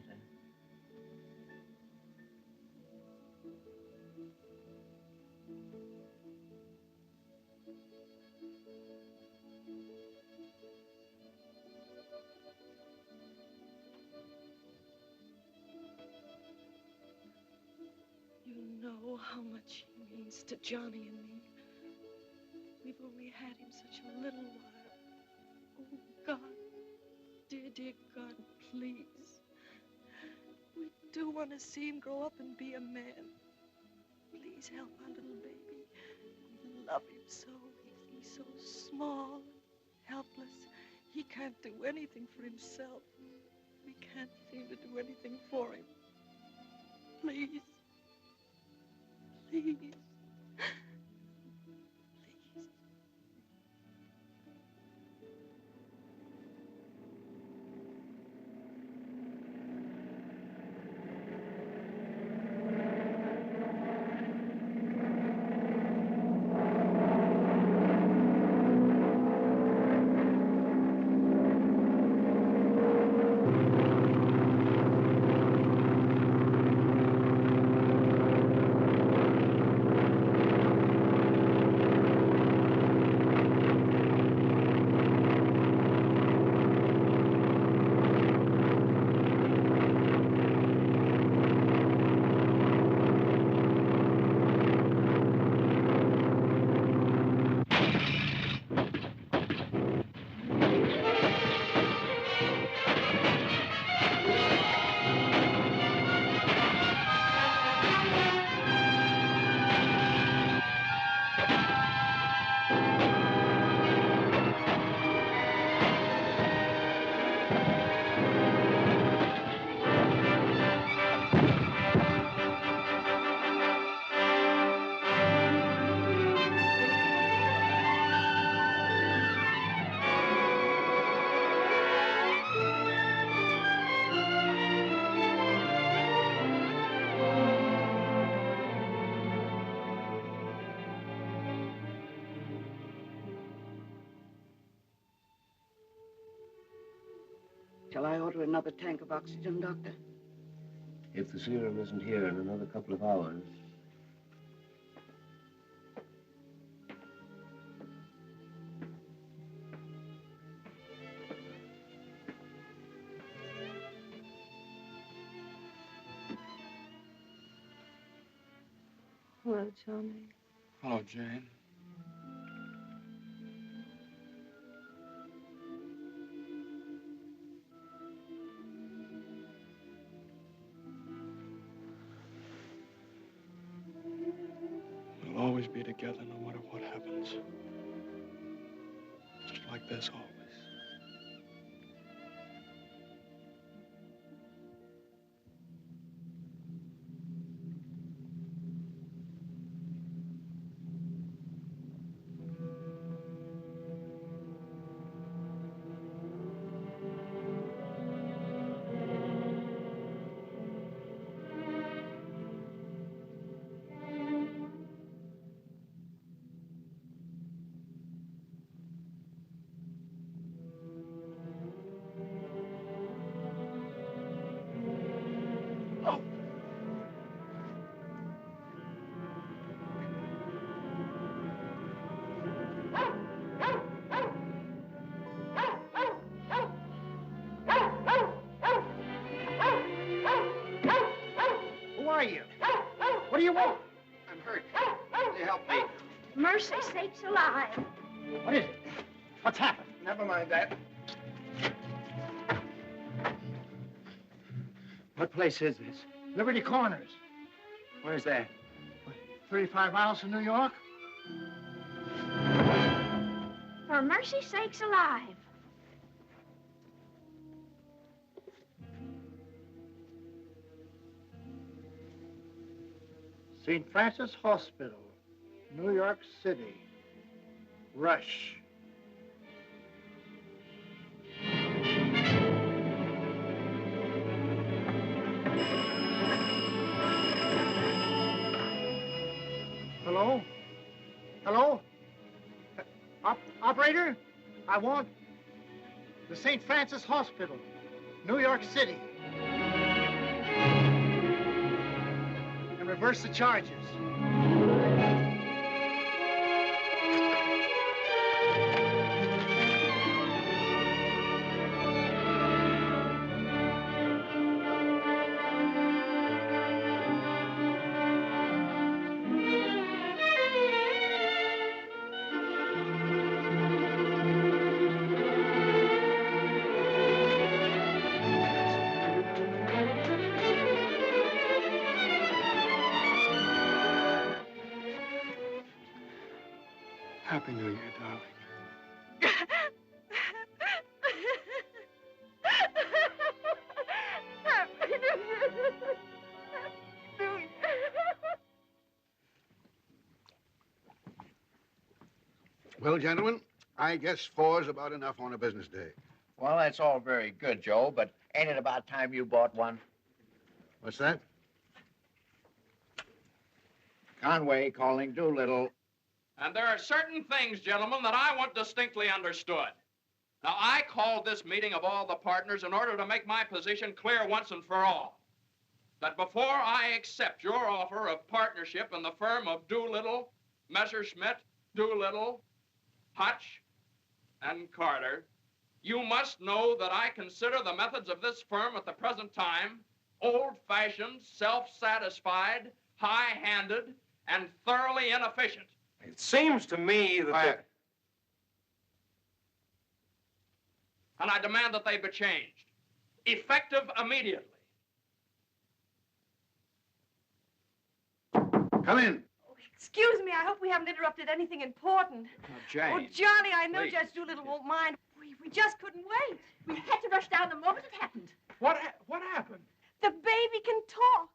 You know how much he means to Johnny and me. We've only had him such a little while. Oh, God, dear, dear God, please. We do want to see him grow up and be a man. Please help our little baby. We love him so. He's so small and helpless. He can't do anything for himself. We can't seem to do anything for him. Please. Please. Shall I order another tank of oxygen, Doctor? If the serum isn't here in another couple of hours. Hello, Johnny. Hello, Jane. We'll always be together no matter what happens. Just like this always. Who are you? What do you want? I'm hurt. Will you help me? Mercy sakes alive. What is it? What's happened? Never mind that. What place is this? Liberty Corners. Where's that? 35 miles from New York? For mercy sakes alive. St. Francis Hospital, New York City. Rush. Hello? Hello? Operator? I want the St. Francis Hospital, New York City. And reverse the charges. Happy New Year, darling. Well, gentlemen, I guess 4's about enough on a business day. Well, that's all very good, Joe, but ain't it about time you bought one? What's that? Conway calling Doolittle. And there are certain things, gentlemen, that I want distinctly understood. Now, I called this meeting of all the partners in order to make my position clear once and for all. That before I accept your offer of partnership in the firm of Doolittle, Messerschmitt, Doolittle, Hutch, and Carter, you must know that I consider the methods of this firm at the present time old-fashioned, self-satisfied, high-handed, and thoroughly inefficient. It seems to me that... And I demand that they be changed, effective immediately. Come in. Excuse me, I hope we haven't interrupted anything important. Jane. Oh, Johnny, I know Please. Judge Doolittle won't mind. We just couldn't wait. We had to rush down the moment it happened. What happened? The baby can talk.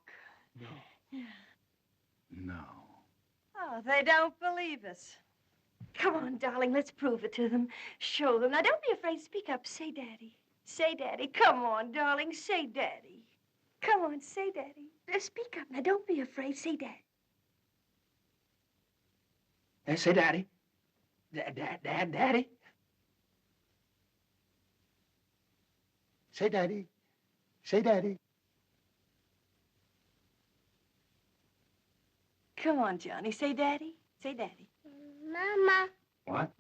No. Oh, they don't believe us. Come on, darling, let's prove it to them. Show them. Now, don't be afraid. Speak up. Say Daddy. Say Daddy. Come on, darling. Say Daddy. Come on, say Daddy. Speak up. Now, don't be afraid. Say Daddy. Say Daddy. Daddy. Say Daddy. Say Daddy. Come on, Johnny. Say Daddy. Say Daddy. Mama. What?